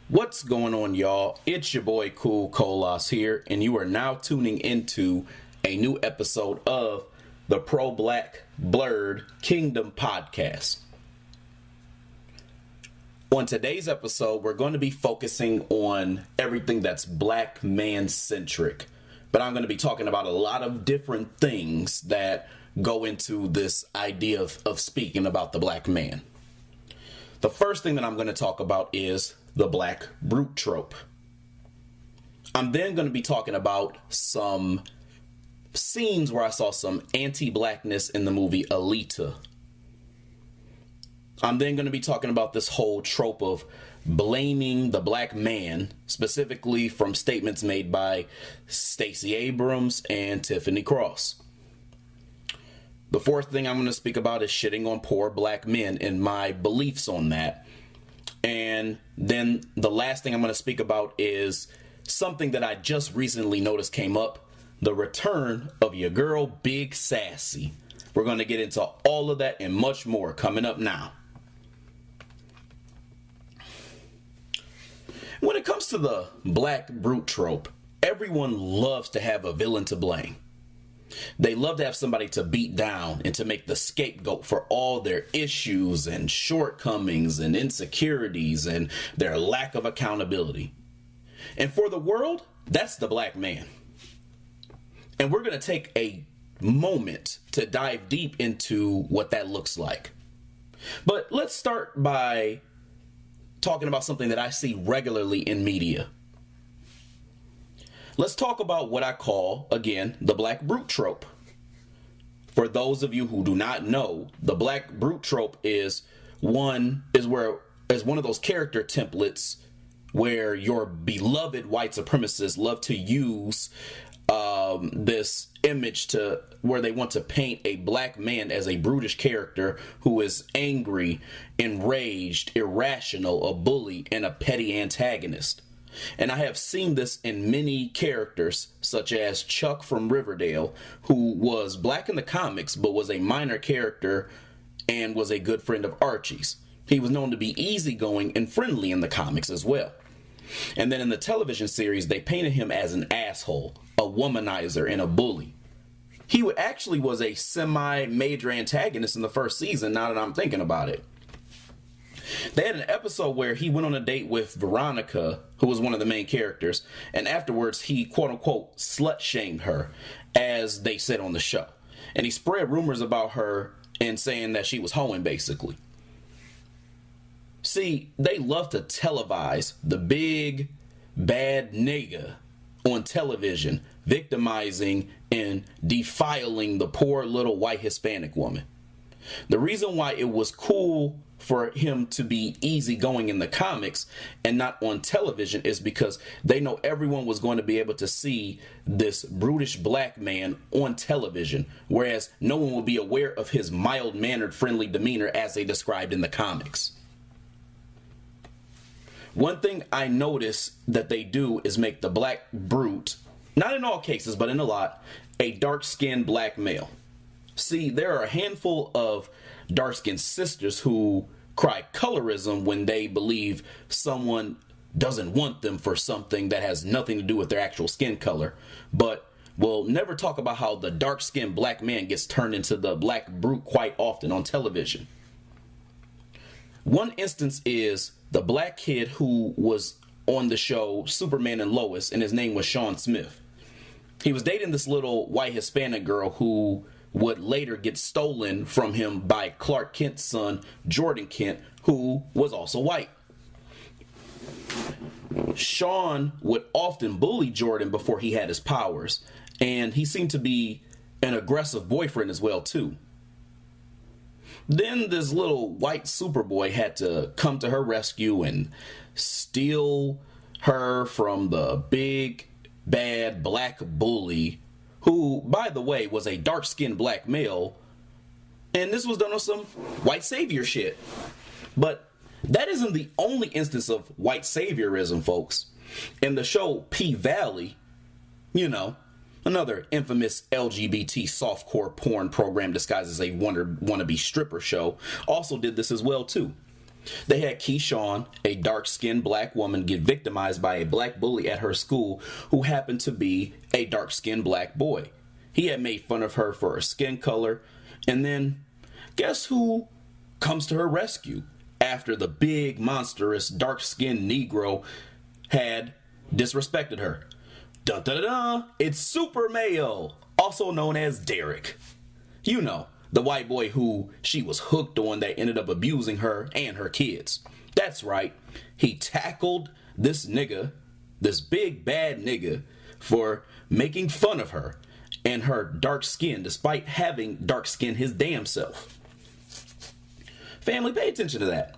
What's going on, y'all? It's your boy Cool Colas here, and you are now tuning into a new episode of the Pro-Black Blurred Kingdom podcast. On today's episode, we're going to be focusing on everything that's black man-centric, but I'm going to be talking about a lot of different things that go into this idea of speaking about the black man. The first thing that I'm going to talk about is the Black Brute Trope. I'm then going to be talking about some scenes where I saw some anti-blackness in the movie Alita. I'm then going to be talking about this whole trope of blaming the black man, specifically from statements made by Stacey Abrams and Tiffany Cross. The fourth thing I'm going to speak about is shitting on poor black men and my beliefs on that. And then the last thing I'm going to speak about is something that I just recently noticed came up: the return of your girl, Big Sassy. We're going to get into all of that and much more coming up now. When it comes to the Black Brute Trope, everyone loves to have a villain to blame. They love to have somebody to beat down and to make the scapegoat for all their issues and shortcomings and insecurities and their lack of accountability. And for the world, that's the black man. And we're going to take a moment to dive deep into what that looks like. But let's start by talking about something that I see regularly in media. Let's talk about what I call, again, the Black Brute Trope. For those of you who do not know, the Black Brute Trope is one of those character templates where your beloved white supremacists love to use this image to where they want to paint a black man as a brutish character who is angry, enraged, irrational, a bully, and a petty antagonist. And I have seen this in many characters, such as Chuck from Riverdale, who was black in the comics, but was a minor character and was a good friend of Archie's. He was known to be easygoing and friendly in the comics as well. And then in the television series, they painted him as an asshole, a womanizer, and a bully. He actually was a semi-major antagonist in the first season, now that I'm thinking about it. They had an episode where he went on a date with Veronica, who was one of the main characters, and afterwards he quote-unquote slut-shamed her, as they said on the show. And he spread rumors about her and saying that she was hoeing, basically. See, they love to televise the big, bad nigga on television, victimizing and defiling the poor little white Hispanic woman. The reason why it was cool for him to be easygoing in the comics and not on television is because they know everyone was going to be able to see this brutish black man on television, whereas no one will be aware of his mild-mannered, friendly demeanor as they described in the comics. One thing I notice that they do is make the Black Brute, not in all cases, but in a lot, a dark-skinned black male. See, there are a handful of dark-skinned sisters who cry colorism when they believe someone doesn't want them for something that has nothing to do with their actual skin color, but we'll never talk about how the dark-skinned black man gets turned into the Black Brute quite often on television. One instance is the black kid who was on the show Superman and Lois, and his name was Sean Smith. He was dating this little white Hispanic girl who would later get stolen from him by Clark Kent's son, Jordan Kent, who was also white. Sean would often bully Jordan before he had his powers, and he seemed to be an aggressive boyfriend as well, too. Then this little white Superboy had to come to her rescue and steal her from the big, bad black bully, who, by the way, was a dark-skinned black male, and this was done on some white savior shit. But that isn't the only instance of white saviorism, folks. In the show P-Valley, another infamous LGBT softcore porn program disguised as a wannabe stripper show, also did this as well, too. They had Keyshawn, a dark-skinned black woman, get victimized by a black bully at her school who happened to be a dark-skinned black boy. He had made fun of her for her skin color, and then guess who comes to her rescue after the big, monstrous, dark-skinned Negro had disrespected her? Dun dun dun dun! It's Super Mayo, also known as Derek. You know, the white boy who she was hooked on that ended up abusing her and her kids. That's right. He tackled this nigga, this big bad nigga, for making fun of her and her dark skin, despite having dark skin his damn self. Family, pay attention to that.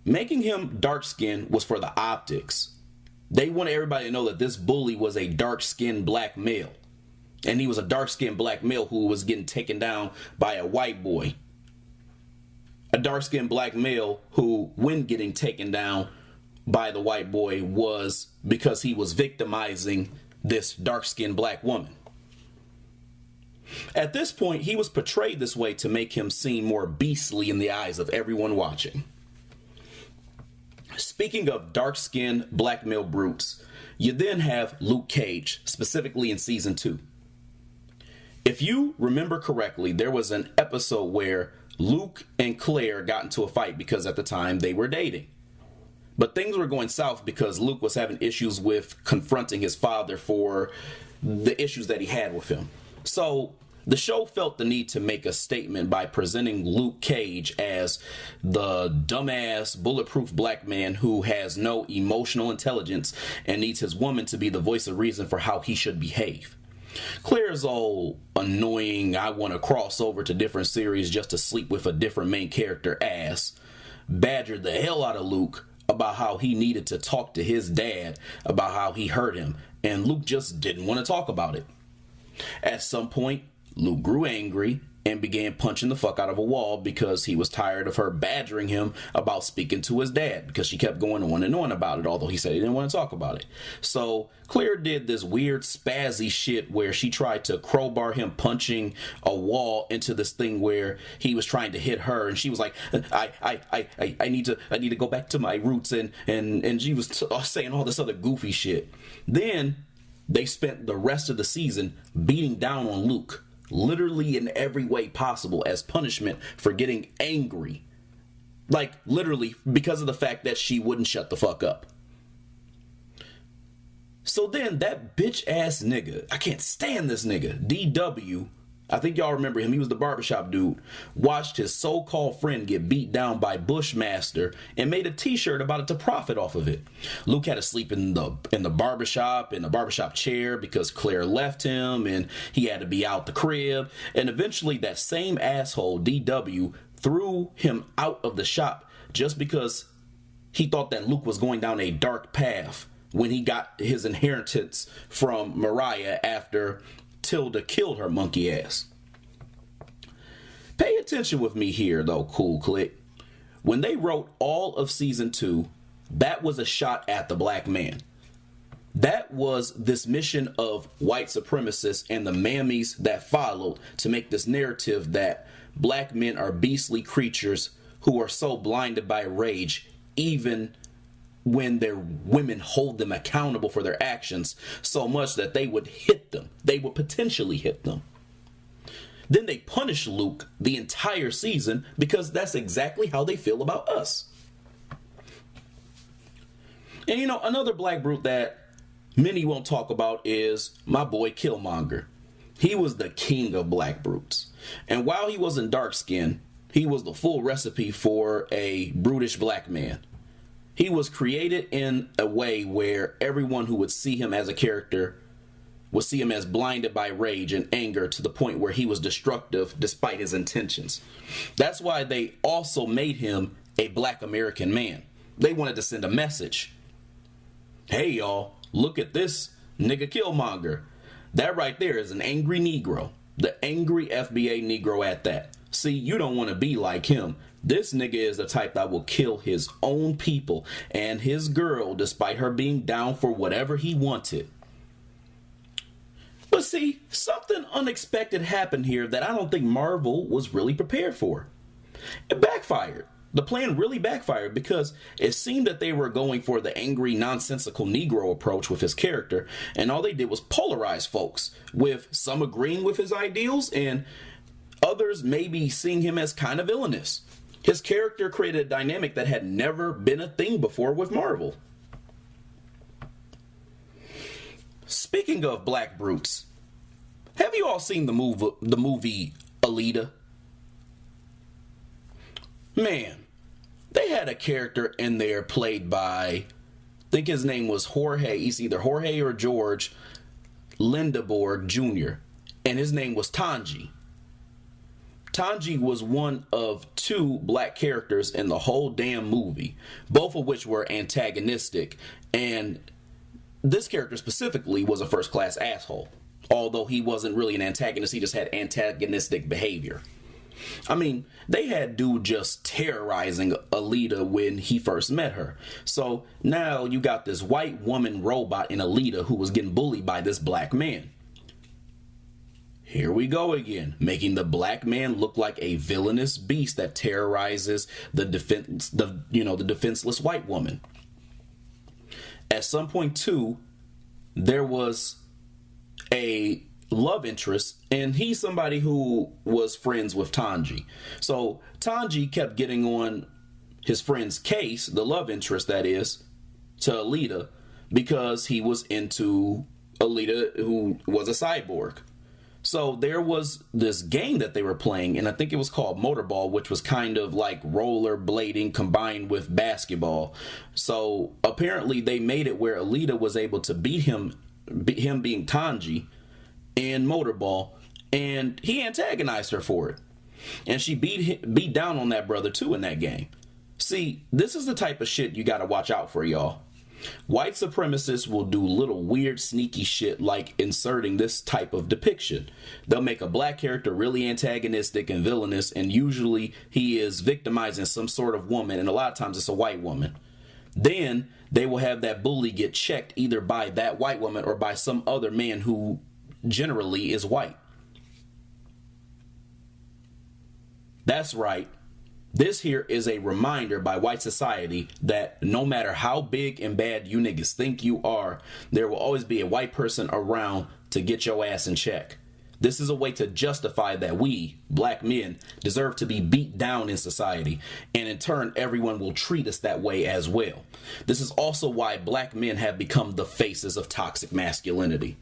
Making him dark skin was for the optics. They wanted everybody to know that this bully was a dark skinned black male. And he was a dark-skinned black male who was getting taken down by a white boy. A dark-skinned black male who, when getting taken down by the white boy, was because he was victimizing this dark-skinned black woman. At this point, he was portrayed this way to make him seem more beastly in the eyes of everyone watching. Speaking of dark-skinned black male brutes, you then have Luke Cage, specifically in season 2. If you remember correctly, there was an episode where Luke and Claire got into a fight because at the time they were dating. But things were going south because Luke was having issues with confronting his father for the issues that he had with him. So the show felt the need to make a statement by presenting Luke Cage as the dumbass, bulletproof black man who has no emotional intelligence and needs his woman to be the voice of reason for how he should behave. Claire's all annoying, I want to cross over to different series just to sleep with a different main character ass, badgered the hell out of Luke about how he needed to talk to his dad about how he hurt him, and Luke just didn't want to talk about it. At some point, Luke grew angry and began punching the fuck out of a wall because he was tired of her badgering him about speaking to his dad, because she kept going on and on about it, although he said he didn't want to talk about it. So Claire did this weird spazzy shit where she tried to crowbar him punching a wall into this thing where he was trying to hit her, and she was like, I need to go back to my roots, and she was saying all this other goofy shit. Then they spent the rest of the season beating down on Luke, literally in every way possible, as punishment for getting angry. Like, literally, because of the fact that she wouldn't shut the fuck up. So then, that bitch-ass nigga, I can't stand this nigga, DW, I think y'all remember him, he was the barbershop dude, watched his so-called friend get beat down by Bushmaster and made a t-shirt about it to profit off of it. Luke had to sleep in the barbershop chair because Claire left him, and he had to be out the crib, and eventually that same asshole, DW, threw him out of the shop just because he thought that Luke was going down a dark path when he got his inheritance from Mariah after Tilda killed her monkey ass. Pay attention with me here though, cool click. When they wrote all of season 2, that was a shot at the black man. That was this mission of white supremacists and the mammies that followed to make this narrative that black men are beastly creatures who are so blinded by rage, even when their women hold them accountable for their actions so much that they would hit them. They would potentially hit them. Then they punish Luke the entire season because that's exactly how they feel about us. And you know, another black brute that many won't talk about is my boy Killmonger. He was the king of black brutes. And while he wasn't dark skinned, he was the full recipe for a brutish black man. He was created in a way where everyone who would see him as a character would see him as blinded by rage and anger to the point where he was destructive despite his intentions. That's why they also made him a black American man. They wanted to send a message. Hey y'all, look at this nigga Killmonger. That right there is an angry Negro. The angry FBA Negro at that. See, you don't want to be like him. This nigga is the type that will kill his own people and his girl despite her being down for whatever he wanted. But see, something unexpected happened here that I don't think Marvel was really prepared for. It backfired. The plan really backfired because it seemed that they were going for the angry, nonsensical Negro approach with his character, and all they did was polarize folks, with some agreeing with his ideals and others maybe seeing him as kind of villainous. His character created a dynamic that had never been a thing before with Marvel. Speaking of Black Brutes, have you all seen the movie Alita? Man, they had a character in there played by, I think his name was Jorge. He's either Jorge or George Lindeborg Jr. And his name was Tanji. Tanji was one of two black characters in the whole damn movie, both of which were antagonistic. And this character specifically was a first-class asshole. Although he wasn't really an antagonist, he just had antagonistic behavior. I mean, they had dude just terrorizing Alita when he first met her. So now you got this white woman robot in Alita who was getting bullied by this black man. Here we go again, making the black man look like a villainous beast that terrorizes the defenseless white woman. At some point too, there was a love interest, and he's somebody who was friends with Tanji. So Tanji kept getting on his friend's case, the love interest that is, to Alita, because he was into Alita, who was a cyborg. So there was this game that they were playing, and I think it was called Motorball, which was kind of like rollerblading combined with basketball. So apparently they made it where Alita was able to beat him being Tanji in Motorball, and he antagonized her for it. And she beat down on that brother too in that game. See, this is the type of shit you gotta watch out for, y'all. White supremacists will do little weird sneaky shit like inserting this type of depiction. They'll make a black character really antagonistic and villainous, and usually he is victimizing some sort of woman, and a lot of times it's a white woman. Then they will have that bully get checked either by that white woman or by some other man who generally is white. That's right. This here is a reminder by white society that no matter how big and bad you niggas think you are, there will always be a white person around to get your ass in check. This is a way to justify that we, black men, deserve to be beat down in society, and in turn, everyone will treat us that way as well. This is also why black men have become the faces of toxic masculinity.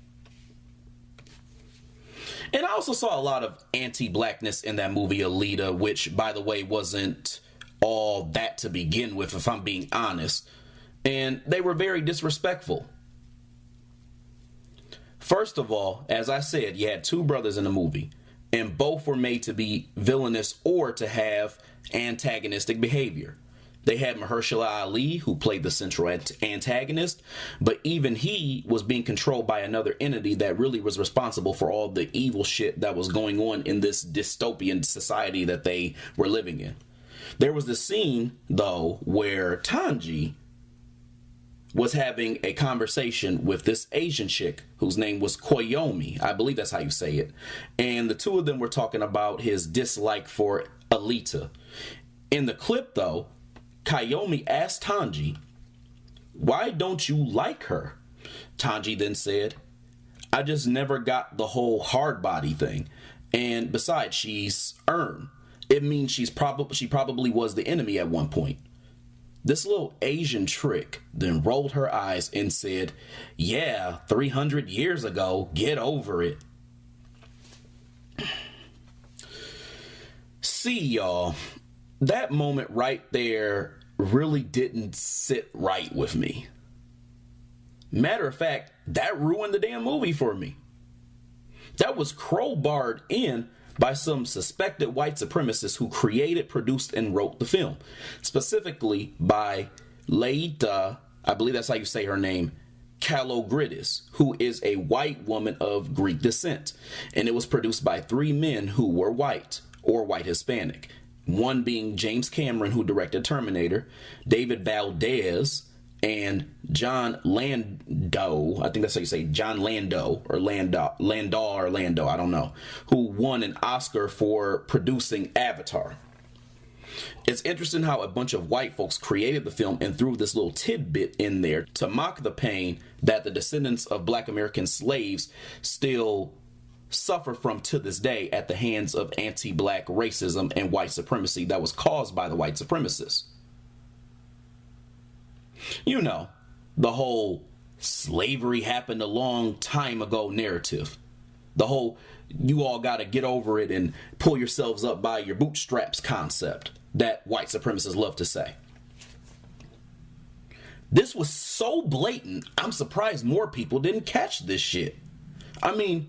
And I also saw a lot of anti-blackness in that movie Alita, which, by the way, wasn't all that to begin with, if I'm being honest. And they were very disrespectful. First of all, as I said, you had two brothers in the movie, and both were made to be villainous or to have antagonistic behavior. They had Mahershala Ali, who played the central antagonist, but even he was being controlled by another entity that really was responsible for all the evil shit that was going on in this dystopian society that they were living in. There was this scene, though, where Tanji was having a conversation with this Asian chick whose name was Koyomi. I believe that's how you say it. And the two of them were talking about his dislike for Alita. In the clip, though, Koyomi asked Tanji, "Why don't you like her?" Tanji then said, "I just never got the whole hard body thing. And besides, she's earned. It means she probably was the enemy at one point." This little Asian trick then rolled her eyes and said, "Yeah, 300 years ago, get over it." See, y'all, that moment right there really didn't sit right with me. Matter of fact, that ruined the damn movie for me. That was crowbarred in by some suspected white supremacists who created, produced, and wrote the film. Specifically by Alita, I believe that's how you say her name, Kalogridis, who is a white woman of Greek descent. And it was produced by three men who were white or white Hispanic. One being James Cameron, who directed Terminator, David Valdez, and John Lando, I think that's how you say John Lando, or Lando, I don't know, who won an Oscar for producing Avatar. It's interesting how a bunch of white folks created the film and threw this little tidbit in there to mock the pain that the descendants of Black American slaves still suffer from to this day at the hands of anti-Black racism and white supremacy that was caused by the white supremacists. You know, the whole slavery happened a long time ago narrative. The whole you all got to get over it and pull yourselves up by your bootstraps concept that white supremacists love to say. This was so blatant, I'm surprised more people didn't catch this shit. I mean,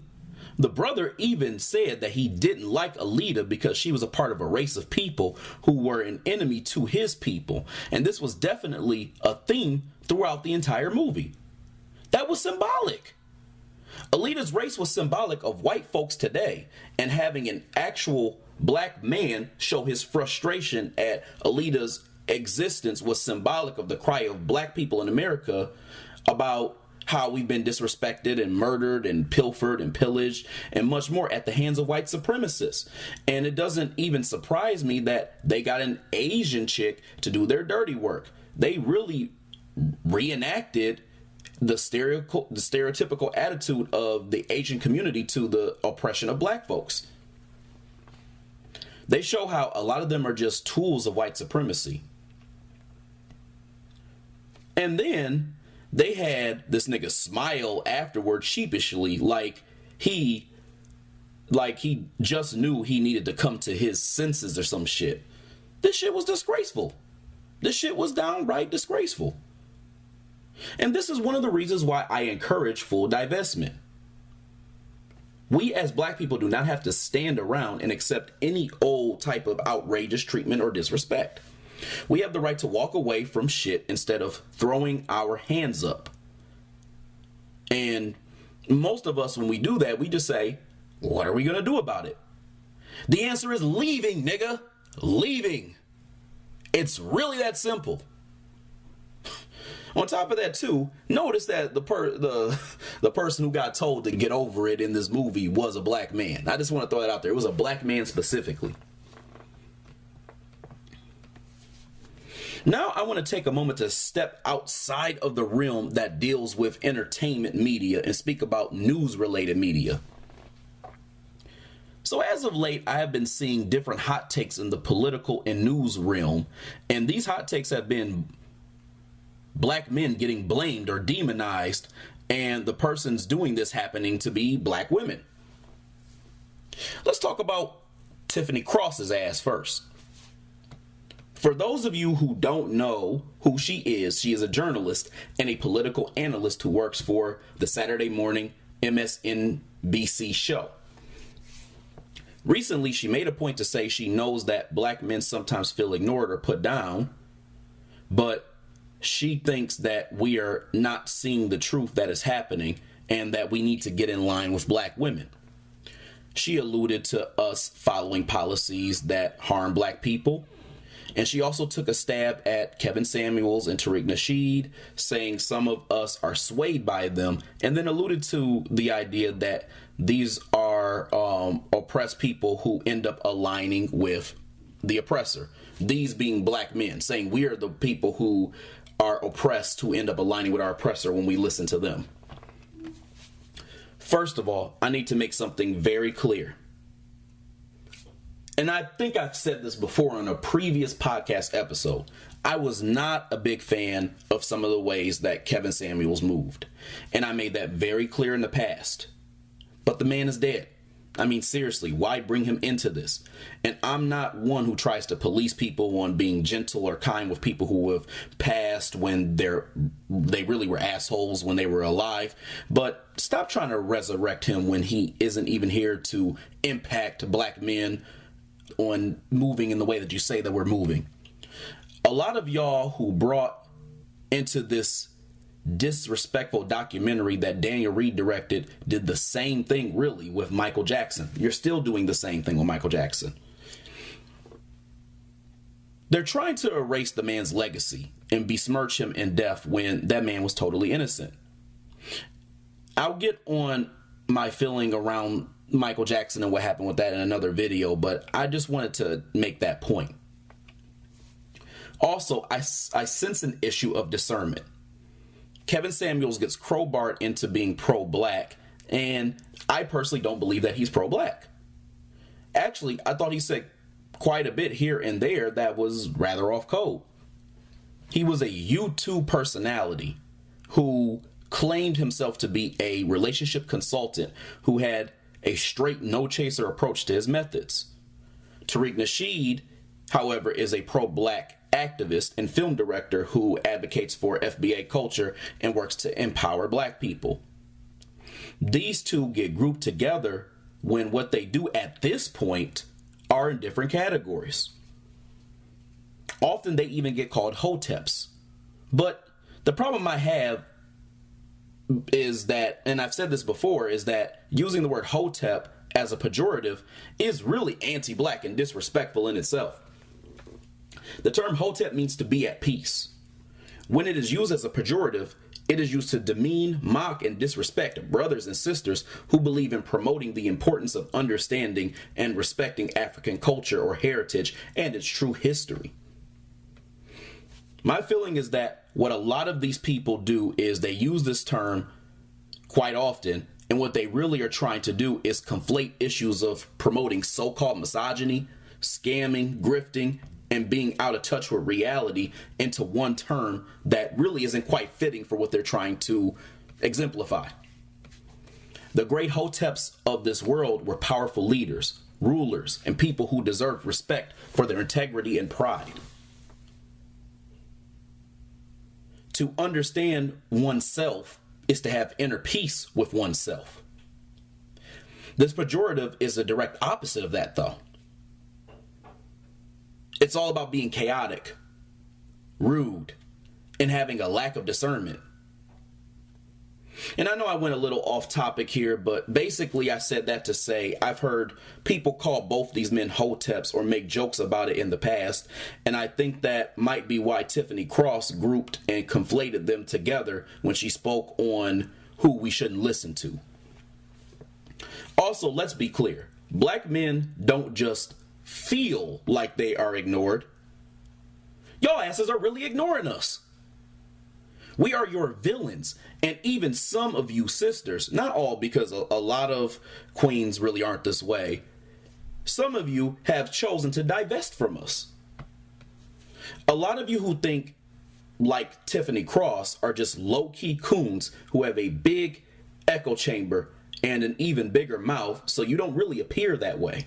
the brother even said that he didn't like Alita because she was a part of a race of people who were an enemy to his people. And this was definitely a theme throughout the entire movie. That was symbolic. Alita's race was symbolic of white folks today, and having an actual black man show his frustration at Alita's existence was symbolic of the cry of black people in America about how we've been disrespected and murdered and pilfered and pillaged and much more at the hands of white supremacists. And it doesn't even surprise me that they got an Asian chick to do their dirty work. They really reenacted the stereotypical attitude of the Asian community to the oppression of black folks. They show how a lot of them are just tools of white supremacy. And then they had this nigga smile afterward sheepishly like he just knew he needed to come to his senses or some shit. This shit was disgraceful. This shit was downright disgraceful. And this is one of the reasons why I encourage full divestment. We as black people do not have to stand around and accept any old type of outrageous treatment or disrespect. We have the right to walk away from shit instead of throwing our hands up. And most of us, when we do that, we just say, what are we going to do about it? The answer is leaving, nigga. Leaving. It's really that simple. On top of that, too, notice that the person who got told to get over it in this movie was a black man. I just want to throw that out there. It was a black man specifically. Now I want to take a moment to step outside of the realm that deals with entertainment media and speak about news-related media. So as of late, I have been seeing different hot takes in the political and news realm, and these hot takes have been black men getting blamed or demonized, and the persons doing this happening to be black women. Let's talk about Tiffany Cross's ass first. For those of you who don't know who she is a journalist and a political analyst who works for the Saturday morning MSNBC show. Recently, she made a point to say she knows that black men sometimes feel ignored or put down, but she thinks that we are not seeing the truth that is happening and that we need to get in line with black women. She alluded to us following policies that harm black people. And she also took a stab at Kevin Samuels and Tariq Nasheed, saying some of us are swayed by them, and then alluded to the idea that these are oppressed people who end up aligning with the oppressor. These being black men, saying we are the people who are oppressed who end up aligning with our oppressor when we listen to them. First of all, I need to make something very clear. And I think I've said this before on a previous podcast episode. I was not a big fan of some of the ways that Kevin Samuels moved. And I made that very clear in the past. But the man is dead. I mean, seriously, why bring him into this? And I'm not one who tries to police people on being gentle or kind with people who have passed when they really were assholes when they were alive. But stop trying to resurrect him when he isn't even here to impact black men on moving in the way that you say that we're moving. A lot of y'all who brought into this disrespectful documentary that Daniel Reed directed did the same thing really with Michael Jackson. You're still doing the same thing with Michael Jackson. They're trying to erase the man's legacy and besmirch him in death when that man was totally innocent. I'll get on my feeling around Michael Jackson and what happened with that in another video, but I just wanted to make that point. Also, I sense an issue of discernment. Kevin Samuels gets crowbarred into being pro-black, and I personally don't believe that he's pro-black. Actually, I thought he said quite a bit here and there that was rather off code. He was a YouTube personality who claimed himself to be a relationship consultant who had a straight no-chaser approach to his methods. Tariq Nasheed, however, is a pro-black activist and film director who advocates for FBA culture and works to empower black people. These two get grouped together when what they do at this point are in different categories. Often they even get called hoteps. But the problem I have is that, and I've said this before, is that using the word hotep as a pejorative is really anti-black and disrespectful in itself. The term hotep means to be at peace. When it is used as a pejorative, it is used to demean, mock, and disrespect brothers and sisters who believe in promoting the importance of understanding and respecting African culture or heritage and its true history. My feeling is that what a lot of these people do is they use this term quite often, and what they really are trying to do is conflate issues of promoting so-called misogyny, scamming, grifting, and being out of touch with reality into one term that really isn't quite fitting for what they're trying to exemplify. The great hoteps of this world were powerful leaders, rulers, and people who deserved respect for their integrity and pride. To understand oneself is to have inner peace with oneself. This pejorative is a direct opposite of that, though. It's all about being chaotic, rude, and having a lack of discernment. And I know I went a little off topic here, but basically I said that to say I've heard people call both these men hoteps or make jokes about it in the past, and I think that might be why Tiffany Cross grouped and conflated them together when she spoke on who we shouldn't listen to. Also, let's be clear. Black men don't just feel like they are ignored. Y'all asses are really ignoring us. We are your villains, and even some of you sisters, not all, because a lot of queens really aren't this way, some of you have chosen to divest from us. A lot of you who think like Tiffany Cross are just low-key coons who have a big echo chamber and an even bigger mouth, so you don't really appear that way.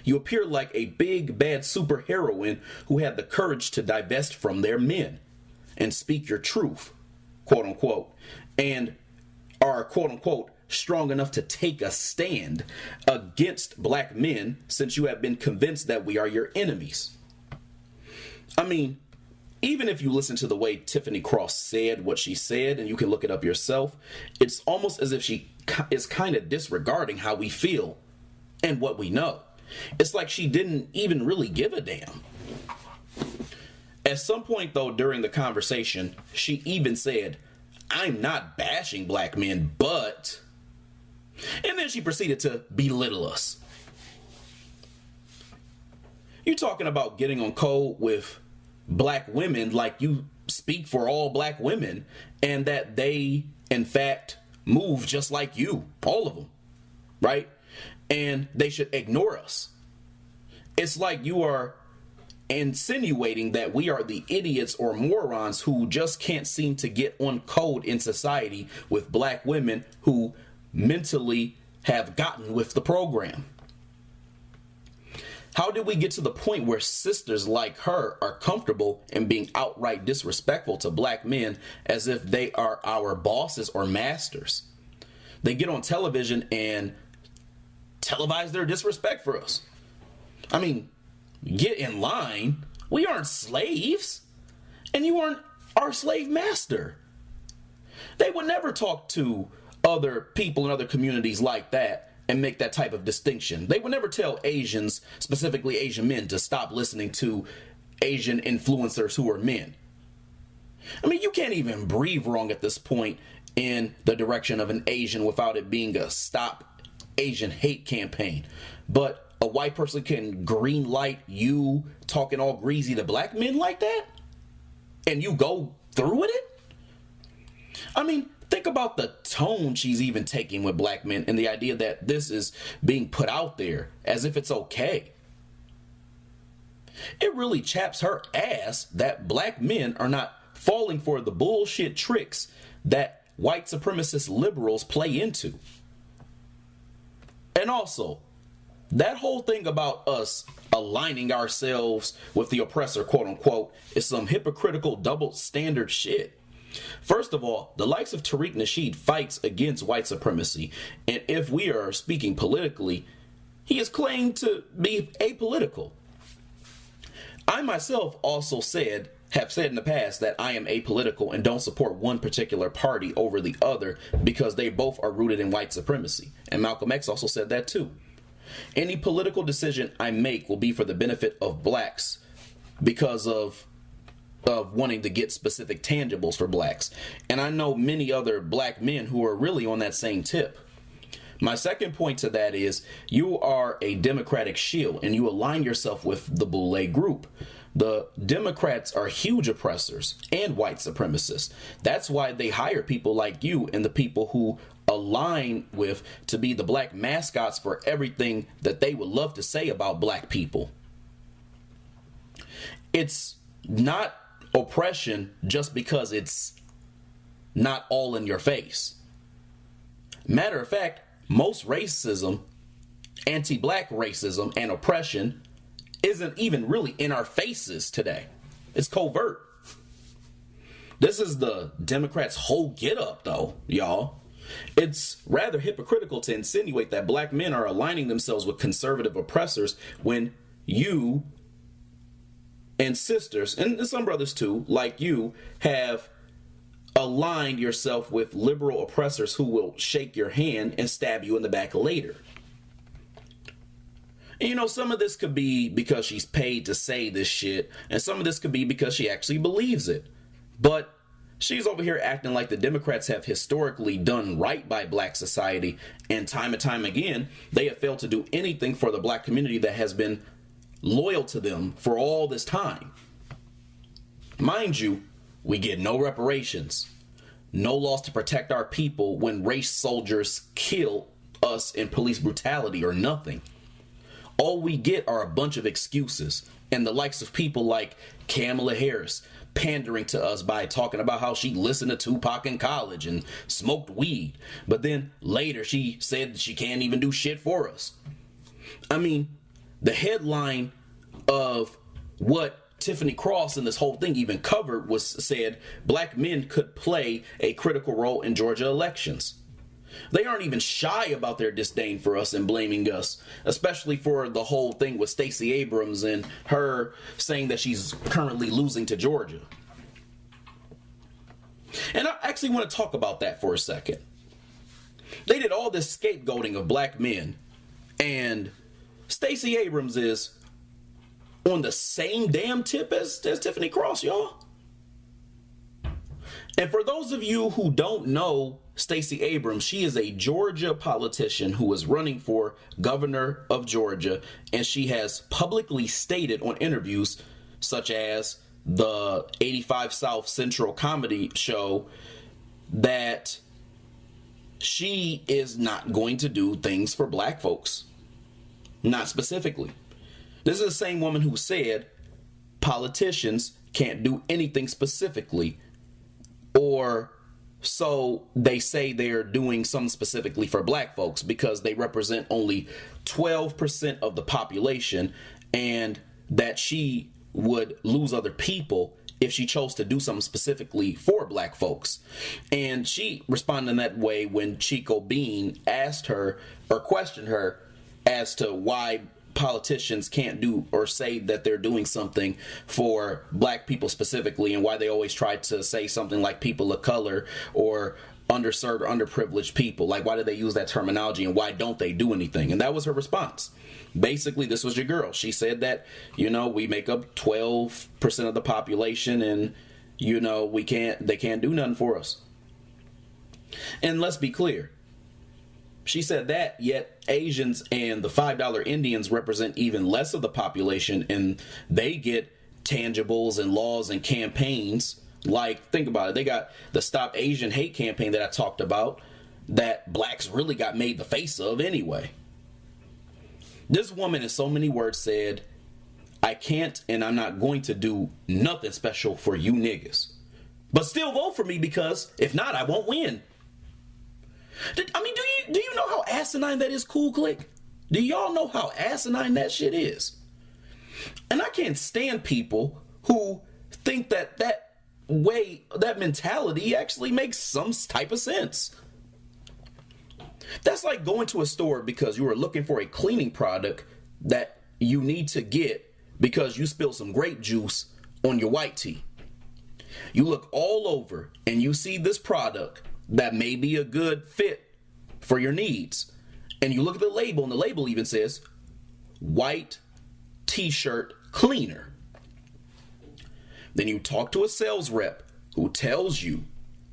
You appear like a big, bad superheroine who had the courage to divest from their men and speak your truth, quote unquote, and are, quote unquote, strong enough to take a stand against black men since you have been convinced that we are your enemies. I mean, even if you listen to the way Tiffany Cross said what she said, and you can look it up yourself, it's almost as if she is kind of disregarding how we feel and what we know. It's like she didn't even really give a damn. At some point, though, during the conversation, she even said, "I'm not bashing black men, but..." And then she proceeded to belittle us. You're talking about getting on code with black women like you speak for all black women and that they, in fact, move just like you. All of them. Right? And they should ignore us. It's like you are insinuating that we are the idiots or morons who just can't seem to get on code in society with black women who mentally have gotten with the program. How did we get to the point where sisters like her are comfortable in being outright disrespectful to black men as if they are our bosses or masters? They get on television and televise their disrespect for us. I mean, get in line. We aren't slaves, and you aren't our slave master. They would never talk to other people in other communities like that and make that type of distinction. They would never tell Asians, specifically Asian men, to stop listening to Asian influencers who are men. I mean, you can't even breathe wrong at this point in the direction of an Asian without it being a Stop Asian Hate campaign. But a white person can green light you talking all greasy to black men like that? and you go through with it? I mean, think about the tone she's even taking with black men and the idea that this is being put out there as if it's okay. It really chaps her ass that black men are not falling for the bullshit tricks that white supremacist liberals play into. And also, that whole thing about us aligning ourselves with the oppressor, quote unquote, is some hypocritical double standard shit. First of all, the likes of Tariq Nasheed fights against white supremacy. And if we are speaking politically, he is claimed to be apolitical. I myself also have said in the past that I am apolitical and don't support one particular party over the other because they both are rooted in white supremacy. And Malcolm X also said that too. Any political decision I make will be for the benefit of blacks because of wanting to get specific tangibles for blacks. And I know many other black men who are really on that same tip. My second point to that is you are a Democratic shield and you align yourself with the Boule group. The Democrats are huge oppressors and white supremacists. That's why they hire people like you and the people who align with to be the black mascots for everything that they would love to say about black people. It's not oppression just because it's not all in your face. Matter of fact, most racism, anti-black racism and oppression isn't even really in our faces today. It's covert. This is the Democrats' whole get up though, y'all. It's rather hypocritical to insinuate that black men are aligning themselves with conservative oppressors when you and sisters, and some brothers too, like you, have aligned yourself with liberal oppressors who will shake your hand and stab you in the back later. And you know, some of this could be because she's paid to say this shit, and some of this could be because she actually believes it. But she's over here acting like the Democrats have historically done right by black society, and time again, they have failed to do anything for the black community that has been loyal to them for all this time. Mind you, we get no reparations, no laws to protect our people when race soldiers kill us in police brutality or nothing. All we get are a bunch of excuses and the likes of people like Kamala Harris pandering to us by talking about how she listened to Tupac in college and smoked weed. But then later she said that she can't even do shit for us. I mean, the headline of what Tiffany Cross and this whole thing even covered was said black men could play a critical role in Georgia elections. They aren't even shy about their disdain for us and blaming us, especially for the whole thing with Stacey Abrams and her saying that she's currently losing to Georgia. And I actually want to talk about that for a second. They did all this scapegoating of black men, and Stacey Abrams is on the same damn tip as Tiffany Cross, y'all. And for those of you who don't know Stacey Abrams, she is a Georgia politician who is running for governor of Georgia, and she has publicly stated on interviews such as the 85 South Central comedy show that she is not going to do things for black folks. Not specifically. This is the same woman who said politicians can't do anything specifically, or so they say they're doing something specifically for black folks because they represent only 12% of the population, and that she would lose other people if she chose to do something specifically for black folks. And she responded in that way when Chico Bean asked her or questioned her as to why politicians can't do or say that they're doing something for black people specifically, and why they always try to say something like people of color or underserved or underprivileged people. Like, why do they use that terminology and why don't they do anything? And that was her response. Basically, this was your girl. She said that, you know, we make up 12% of the population, and, you know, they can't do nothing for us. And let's be clear. She said that, yet Asians and the $5 Indians represent even less of the population, and they get tangibles and laws and campaigns. Like, think about it. They got the Stop Asian Hate campaign that I talked about that blacks really got made the face of anyway. This woman in so many words said, I can't and I'm not going to do nothing special for you niggas. But still vote for me, because if not, I won't win. I mean, do you know how asinine that is, Cool Click? Do y'all know how asinine that shit is? And I can't stand people who think that that mentality actually makes some type of sense. That's like going to a store because you are looking for a cleaning product that you need to get because you spilled some grape juice on your white tee. You look all over and you see this product that may be a good fit for your needs. And you look at the label, and the label even says white t-shirt cleaner. Then you talk to a sales rep who tells you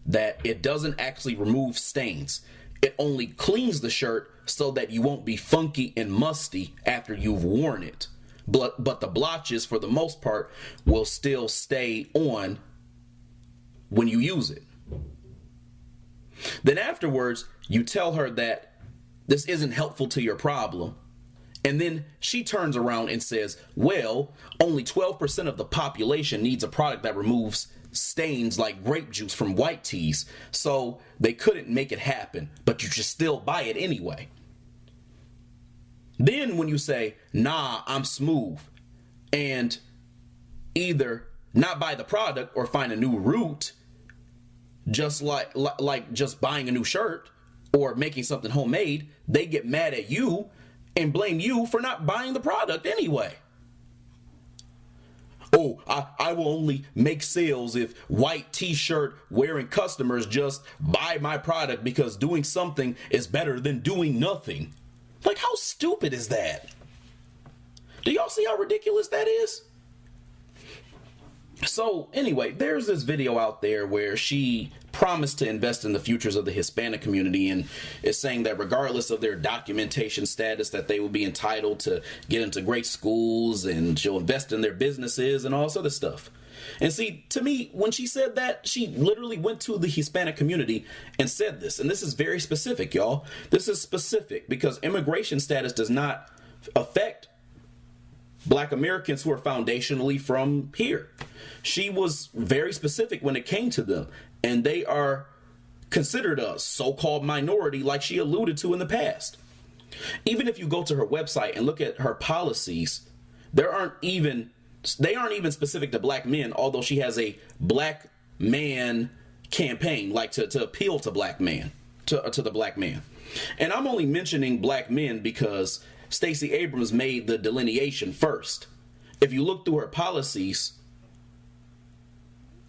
that it doesn't actually remove stains. It only cleans the shirt so that you won't be funky and musty after you've worn it. But the blotches, for the most part, will still stay on when you use it. Then afterwards, you tell her that this isn't helpful to your problem. And then she turns around and says, well, only 12% of the population needs a product that removes stains like grape juice from white teas. So they couldn't make it happen, but you should still buy it anyway. Then when you say, nah, I'm smooth, and either not buy the product or find a new route, just like just buying a new shirt or making something homemade, they get mad at you and blame you for not buying the product anyway. Oh, I will only make sales if white t-shirt wearing customers just buy my product because doing something is better than doing nothing. Like, how stupid is that? Do y'all see how ridiculous that is? So anyway, there's this video out there where she promised to invest in the futures of the Hispanic community and is saying that regardless of their documentation status, that they will be entitled to get into great schools, and she'll invest in their businesses and all this other stuff. And see, to me, when she said that, she literally went to the Hispanic community and said this. And this is very specific, y'all. This is specific because immigration status does not affect Black Americans who are foundationally from here. She was very specific when it came to them, and they are considered a so-called minority, like she alluded to in the past. Even if you go to her website and look at her policies, they aren't even specific to black men, although she has a black man campaign, like to appeal to black man, to the black man. And I'm only mentioning black men because Stacey Abrams made the delineation first. If you look through her policies,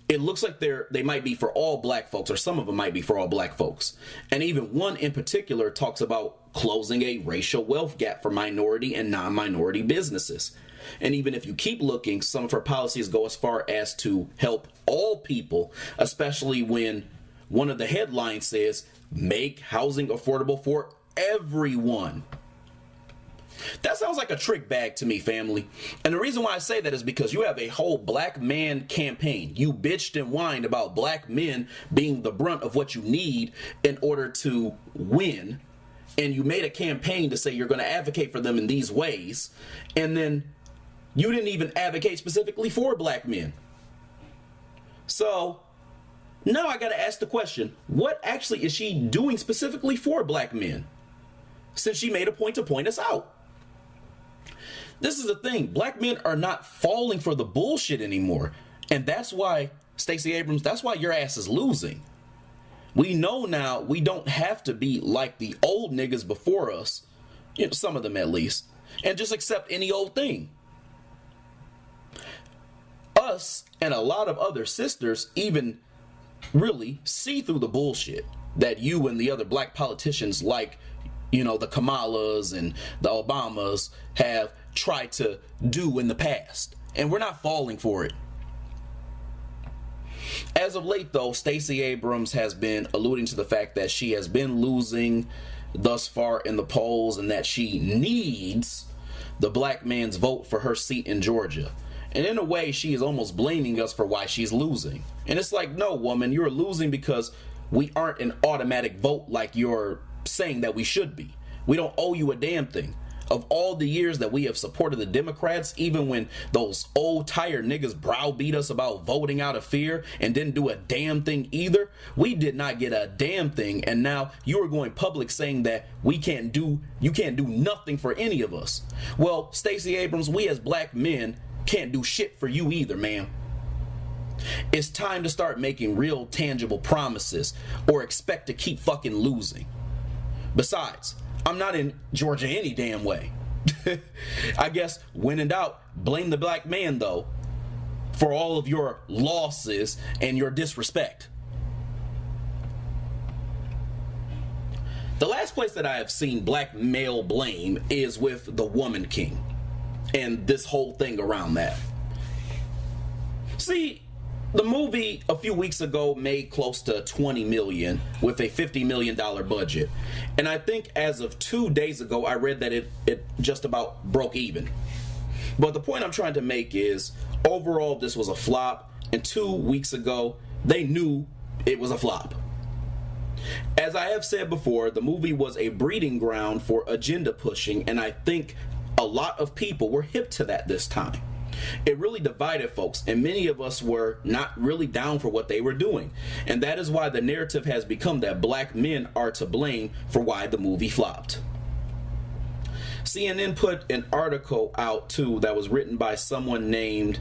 it looks like they might be for all black folks, or some of them might be for all black folks. And even one in particular talks about closing a racial wealth gap for minority and non-minority businesses. And even if you keep looking, some of her policies go as far as to help all people, especially when one of the headlines says, make housing affordable for everyone. That sounds like a trick bag to me, family. And the reason why I say that is because you have a whole black man campaign. You bitched and whined about black men being the brunt of what you need in order to win. And you made a campaign to say you're going to advocate for them in these ways. And then you didn't even advocate specifically for black men. So now I got to ask the question, what actually is she doing specifically for black men? Since she made a point to point us out. This is the thing. Black men are not falling for the bullshit anymore. And that's why, Stacey Abrams, that's why your ass is losing. We know now we don't have to be like the old niggas before us, you know, some of them at least, and just accept any old thing. Us and a lot of other sisters even really see through the bullshit that you and the other black politicians like, you know, the Kamalas and the Obamas have tried to do in the past. And we're not falling for it. As of late, though, Stacey Abrams has been alluding to the fact that she has been losing thus far in the polls and that she needs the black man's vote for her seat in Georgia. And in a way, she is almost blaming us for why she's losing. And it's like, no, woman, you're losing because we aren't an automatic vote like you're saying that we should be. We don't owe you a damn thing. Of all the years that we have supported the Democrats, even when those old tired niggas browbeat us about voting out of fear and didn't do a damn thing either, we did not get a damn thing. And now you are going public saying that you can't do nothing for any of us. Well, Stacey Abrams, we as black men can't do shit for you either, ma'am. It's time to start making real tangible promises or expect to keep fucking losing. Besides, I'm not in Georgia any damn way. I guess when in doubt, blame the black man though for all of your losses and your disrespect. The last place that I have seen black male blame is with the Woman King and this whole thing around that. See, the movie a few weeks ago made close to $20 million with a $50 million budget. And I think as of 2 days ago, I read that it just about broke even. But the point I'm trying to make is, overall, this was a flop. And 2 weeks ago, they knew it was a flop. As I have said before, the movie was a breeding ground for agenda pushing. And I think a lot of people were hip to that this time. It really divided folks, and many of us were not really down for what they were doing. And that is why the narrative has become that black men are to blame for why the movie flopped. CNN put an article out too that was written by someone named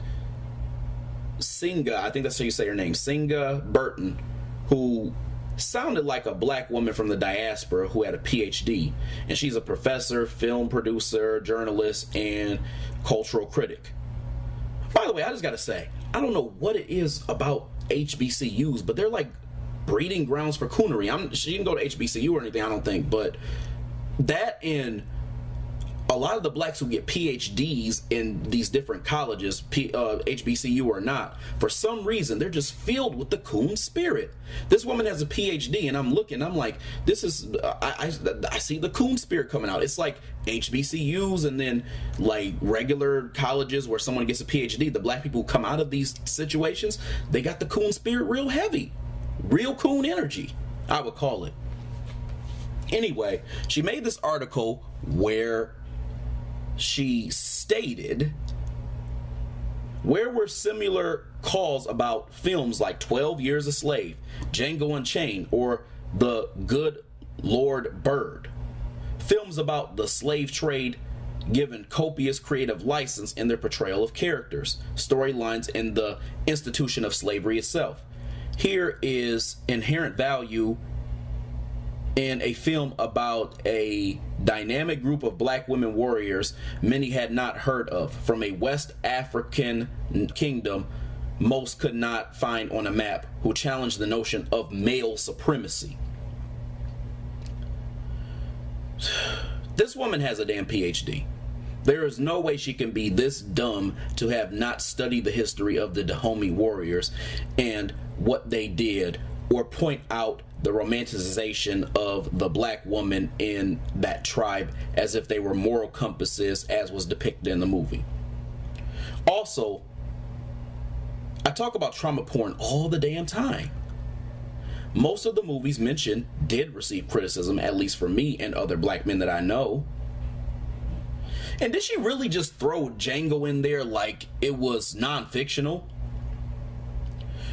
Singa, I think that's how you say her name, Singa Burton, who sounded like a black woman from the diaspora who had a PhD. And she's a professor, film producer, journalist, and cultural critic. By the way, I just gotta say, I don't know what it is about HBCUs, but they're like breeding grounds for coonery. She didn't go to HBCU or anything, I don't think, but that and a lot of the blacks who get PhDs in these different colleges, HBCU or not, for some reason, they're just filled with the coon spirit. This woman has a PhD, and I'm like, this is, I see the coon spirit coming out. It's like HBCUs and then like regular colleges where someone gets a PhD. The black people who come out of these situations, they got the coon spirit real heavy. Real coon energy, I would call it. Anyway, she made this article where she stated, where were similar calls about films like 12 Years a Slave, Django Unchained, or The Good Lord Bird? Films about the slave trade given copious creative license in their portrayal of characters, storylines, and the institution of slavery itself. Here is inherent value in a film about a dynamic group of black women warriors many had not heard of from a West African kingdom most could not find on a map, who challenged the notion of male supremacy. This woman has a damn PhD. There is no way she can be this dumb to have not studied the history of the Dahomey warriors and what they did, or point out the romanticization of the black woman in that tribe as if they were moral compasses, as was depicted in the movie. Also, I talk about trauma porn all the damn time. Most of the movies mentioned did receive criticism, at least for me and other black men that I know. And did she really just throw Django in there like it was non-fictional?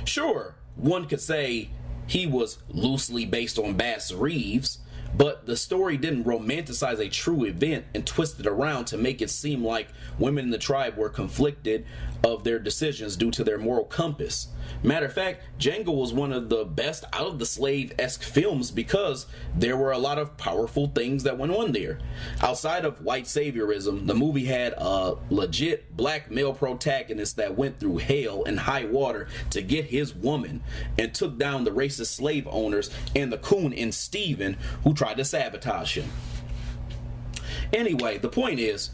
Sure, one could say he was loosely based on Bass Reeves, but the story didn't romanticize a true event and twist it around to make it seem like women in the tribe were conflicted of their decisions due to their moral compass. Matter of fact, Django was one of the best out of the slave-esque films because there were a lot of powerful things that went on there. Outside of white saviorism, the movie had a legit black male protagonist that went through hell and high water to get his woman and took down the racist slave owners and the coon in Steven who tried to sabotage him. Anyway, the point is,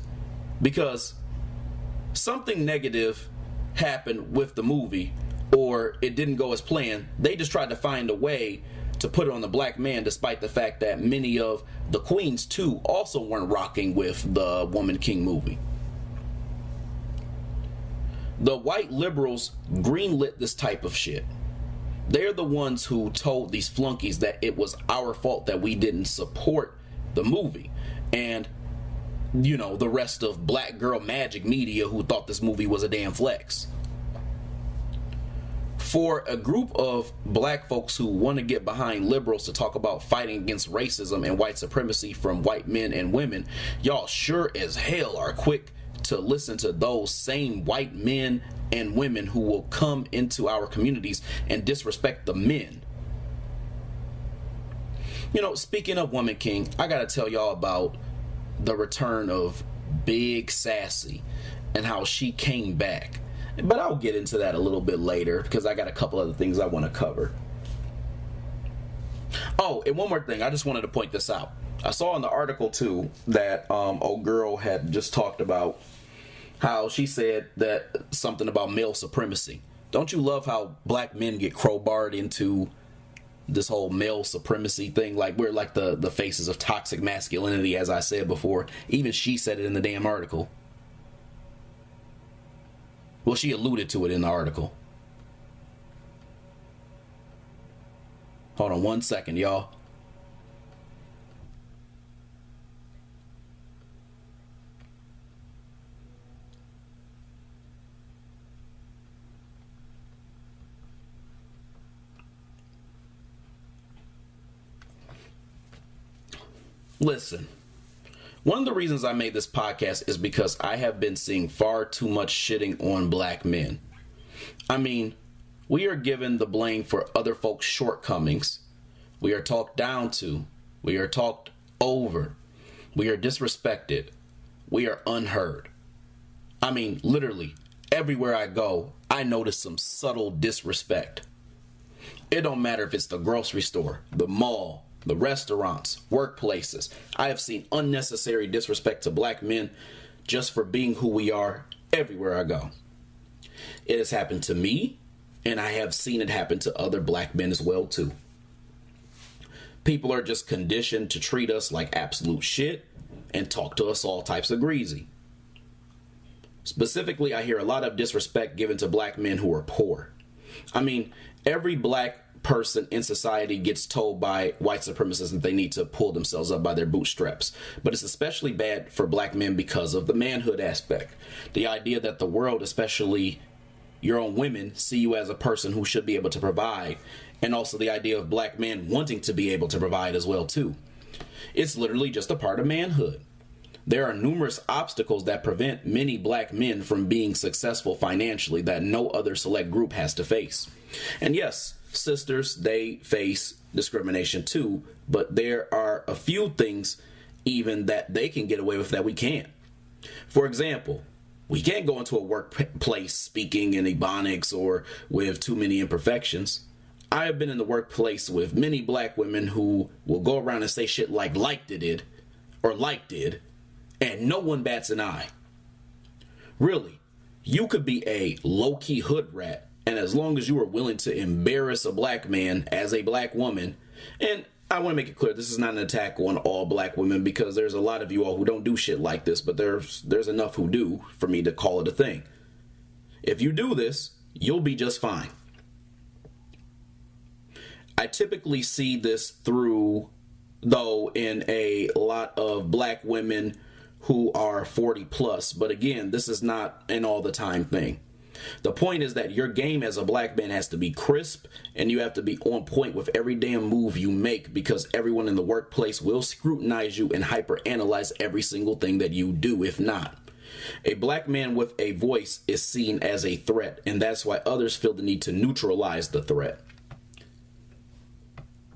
because something negative happened with the movie, or it didn't go as planned, they just tried to find a way to put it on the black man, despite the fact that many of the queens too also weren't rocking with the Woman King movie. The white liberals greenlit this type of shit. They're the ones who told these flunkies that it was our fault that we didn't support the movie. And, you know, the rest of black girl magic media who thought this movie was a damn flex. For a group of black folks who want to get behind liberals to talk about fighting against racism and white supremacy from white men and women, y'all sure as hell are quick to listen to those same white men and women who will come into our communities and disrespect the men. You know, speaking of Woman King, I gotta tell y'all about the return of Big Sassy and how she came back. But I'll get into that a little bit later because I got a couple other things I want to cover. Oh, and one more thing. I just wanted to point this out. I saw in the article, too, that old girl had just talked about how she said that something about male supremacy. Don't you love how black men get crowbarred into this whole male supremacy thing? Like, we're like the faces of toxic masculinity, as I said before. Even she said it in the damn article. Well, she alluded to it in the article. Hold on one second, y'all. Listen. One of the reasons I made this podcast is because I have been seeing far too much shitting on black men. I mean, we are given the blame for other folks' shortcomings. We are talked down to. We are talked over. We are disrespected. We are unheard. I mean, literally, everywhere I go, I notice some subtle disrespect. It don't matter if it's the grocery store, the mall, the restaurants, workplaces. I have seen unnecessary disrespect to black men just for being who we are everywhere I go. It has happened to me, and I have seen it happen to other black men as well, too. People are just conditioned to treat us like absolute shit and talk to us all types of greasy. Specifically, I hear a lot of disrespect given to black men who are poor. I mean, every black person in society gets told by white supremacists that they need to pull themselves up by their bootstraps. But it's especially bad for black men because of the manhood aspect. The idea that the world, especially your own women, see you as a person who should be able to provide. And also the idea of black men wanting to be able to provide as well, too. It's literally just a part of manhood. There are numerous obstacles that prevent many black men from being successful financially that no other select group has to face. And yes, sisters, they face discrimination too, but there are a few things even that they can get away with that we can't. For example, we can't go into a workplace speaking in ebonics or with too many imperfections. I have been in the workplace with many black women who will go around and say shit like did, or like did, and no one bats an eye. Really, you could be a low-key hood rat, and as long as you are willing to embarrass a black man as a black woman, and I want to make it clear, this is not an attack on all black women because there's a lot of you all who don't do shit like this, but there's enough who do for me to call it a thing. If you do this, you'll be just fine. I typically see this through, though, in a lot of black women who are 40 plus, but again, this is not an all the time thing. The point is that your game as a black man has to be crisp and you have to be on point with every damn move you make because everyone in the workplace will scrutinize you and hyperanalyze every single thing that you do if not. A black man with a voice is seen as a threat, and that's why others feel the need to neutralize the threat.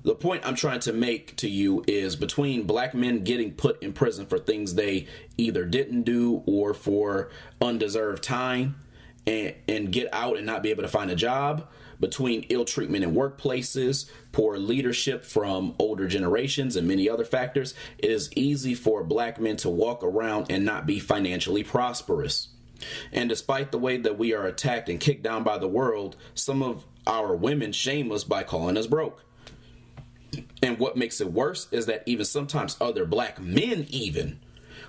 The point I'm trying to make to you is between black men getting put in prison for things they either didn't do or for undeserved time and get out and not be able to find a job, between ill treatment in workplaces, poor leadership from older generations, and many other factors, it is easy for black men to walk around and not be financially prosperous. And despite the way that we are attacked and kicked down by the world, some of our women shame us by calling us broke. And what makes it worse is that even sometimes other black men even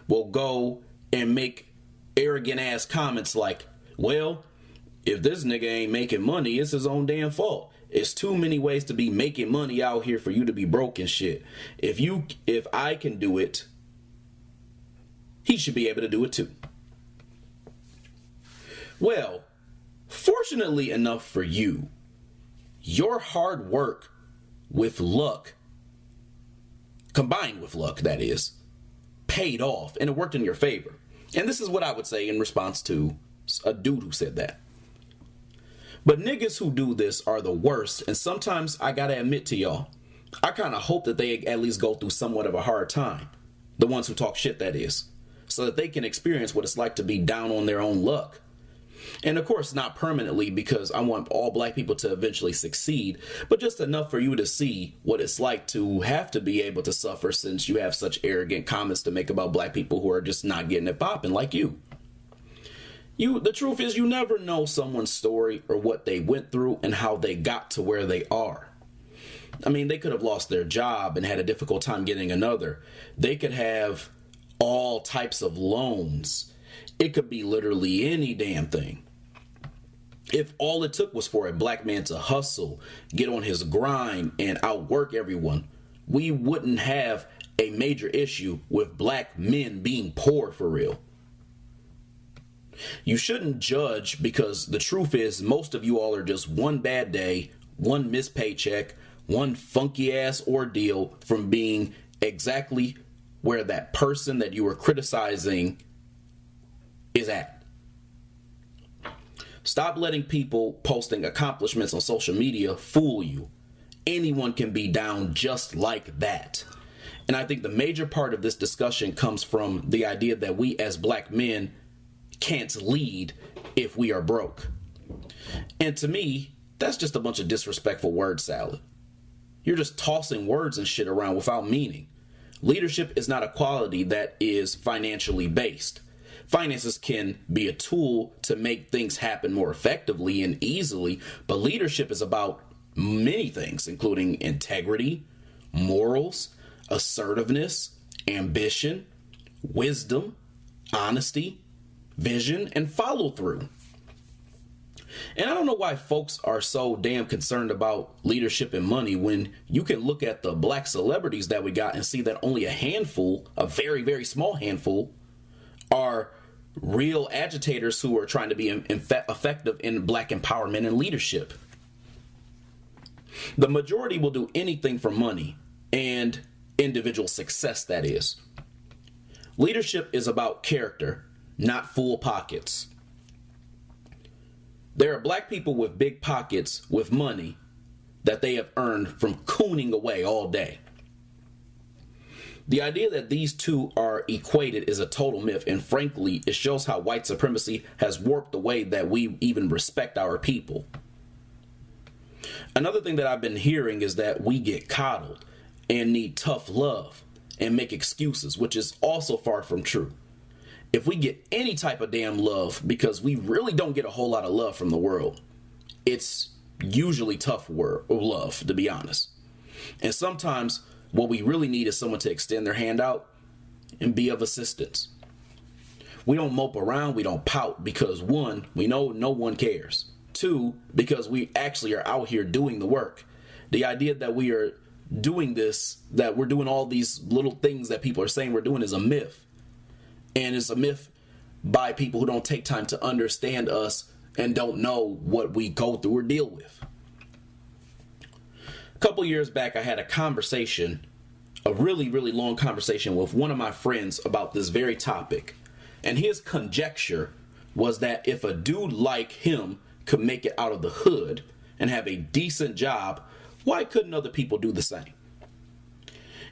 will go and make arrogant ass comments like, well, if this nigga ain't making money, it's his own damn fault. It's too many ways to be making money out here for you to be broke and shit. If I can do it, he should be able to do it too. Well, fortunately enough for you, your hard work with luck, combined with luck, that is, paid off, and it worked in your favor. And this is what I would say in response to a dude who said that. But niggas who do this are the worst, and sometimes I gotta admit to y'all, I kind of hope that they at least go through somewhat of a hard time. The ones who talk shit, that is. So that they can experience what it's like to be down on their own luck. And of course, not permanently, because I want all black people to eventually succeed, but just enough for you to see what it's like to have to be able to suffer, since you have such arrogant comments to make about black people who are just not getting it popping like you. The truth is, you never know someone's story or what they went through and how they got to where they are. I mean, they could have lost their job and had a difficult time getting another. They could have all types of loans. It could be literally any damn thing. If all it took was for a black man to hustle, get on his grind, and outwork everyone, we wouldn't have a major issue with black men being poor for real. You shouldn't judge, because the truth is most of you all are just one bad day, one missed paycheck, one funky ass ordeal from being exactly where that person that you were criticizing is at. Stop letting people posting accomplishments on social media fool you. Anyone can be down just like that. And I think the major part of this discussion comes from the idea that we as black men can't lead if we are broke. And to me, that's just a bunch of disrespectful word salad. You're just tossing words and shit around without meaning. Leadership is not a quality that is financially based. Finances can be a tool to make things happen more effectively and easily, but leadership is about many things, including integrity, morals, assertiveness, ambition, wisdom, honesty, vision, and follow through. And I don't know why folks are so damn concerned about leadership and money when you can look at the black celebrities that we got and see that only a handful, a very, very small handful, are real agitators who are trying to be effective in black empowerment and leadership. The majority will do anything for money and individual success, that is. Leadership is about character, not full pockets. There are black people with big pockets with money that they have earned from cooning away all day. The idea that these two are equated is a total myth, and frankly, it shows how white supremacy has warped the way that we even respect our people. Another thing that I've been hearing is that we get coddled and need tough love and make excuses, which is also far from true. If we get any type of damn love, because we really don't get a whole lot of love from the world, it's usually tough love, to be honest. And sometimes what we really need is someone to extend their hand out and be of assistance. We don't mope around, we don't pout, because one, we know no one cares. Two, because we actually are out here doing the work. The idea that we are doing this, that we're doing all these little things that people are saying we're doing, is a myth. And it's a myth by people who don't take time to understand us and don't know what we go through or deal with. A couple years back, I had a conversation, a really, really long conversation with one of my friends about this very topic. And his conjecture was that if a dude like him could make it out of the hood and have a decent job, why couldn't other people do the same?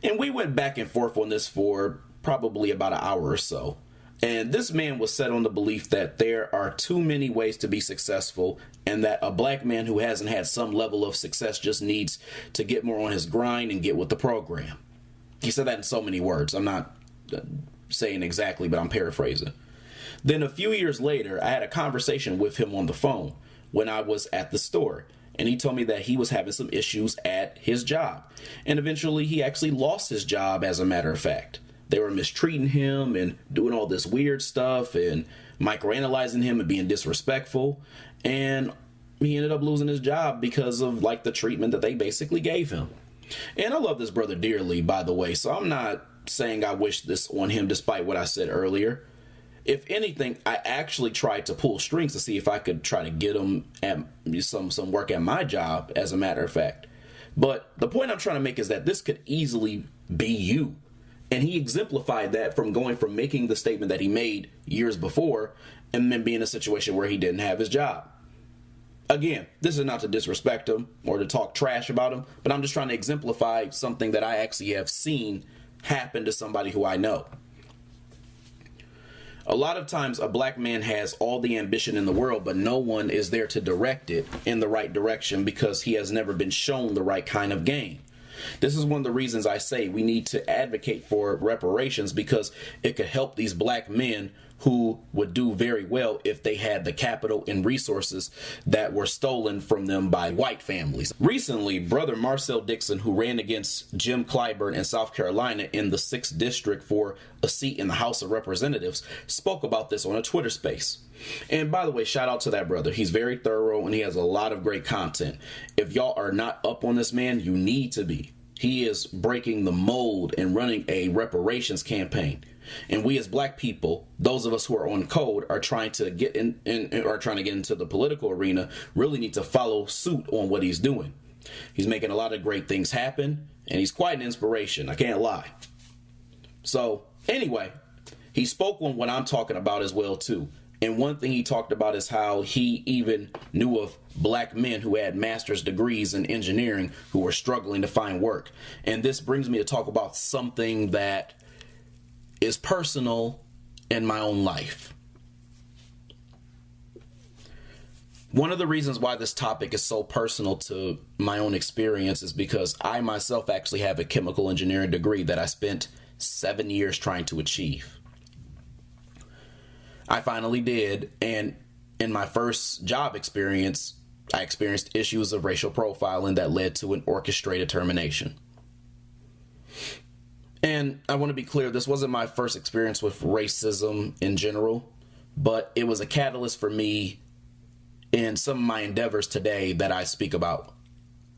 And we went back and forth on this for probably about an hour or so. And this man was set on the belief that there are too many ways to be successful, and that a black man who hasn't had some level of success just needs to get more on his grind and get with the program. He said that in so many words. I'm not saying exactly, but I'm paraphrasing. Then a few years later, I had a conversation with him on the phone when I was at the store. And he told me that he was having some issues at his job. And eventually he actually lost his job, as a matter of fact. they were mistreating him and doing all this weird stuff and microanalyzing him and being disrespectful. And he ended up losing his job because of like the treatment that they basically gave him. And I love this brother dearly, by the way, so I'm not saying I wish this on him despite what I said earlier. If anything, I actually tried to pull strings to see if I could try to get him at some work at my job, as a matter of fact. But the point I'm trying to make is that this could easily be you. And he exemplified that from going from making the statement that he made years before and then being in a situation where he didn't have his job. Again, this is not to disrespect him or to talk trash about him, but I'm just trying to exemplify something that I actually have seen happen to somebody who I know. A lot of times a black man has all the ambition in the world, but no one is there to direct it in the right direction because he has never been shown the right kind of game. This is one of the reasons I say we need to advocate for reparations, because it could help these black men who would do very well if they had the capital and resources that were stolen from them by white families. Recently, brother Marcel Dixon, who ran against Jim Clyburn in South Carolina in the 6th District for a seat in the House of Representatives, spoke about this on a Twitter space. And by the way, shout out to that brother. He's very thorough and he has a lot of great content. If y'all are not up on this man, you need to be. He is breaking the mold and running a reparations campaign. And we as black people, those of us who are on code, are trying to get into the political arena, really need to follow suit on what he's doing. He's making a lot of great things happen, and he's quite an inspiration, I can't lie. So anyway, he spoke on what I'm talking about as well too. And one thing he talked about is how he even knew of black men who had master's degrees in engineering who were struggling to find work. And this brings me to talk about something that is personal in my own life. One of the reasons why this topic is so personal to my own experience is because I myself actually have a chemical engineering degree that I spent 7 years trying to achieve. I finally did, and in my first job experience, I experienced issues of racial profiling that led to an orchestrated termination. And I want to be clear, this wasn't my first experience with racism in general, but it was a catalyst for me in some of my endeavors today that I speak about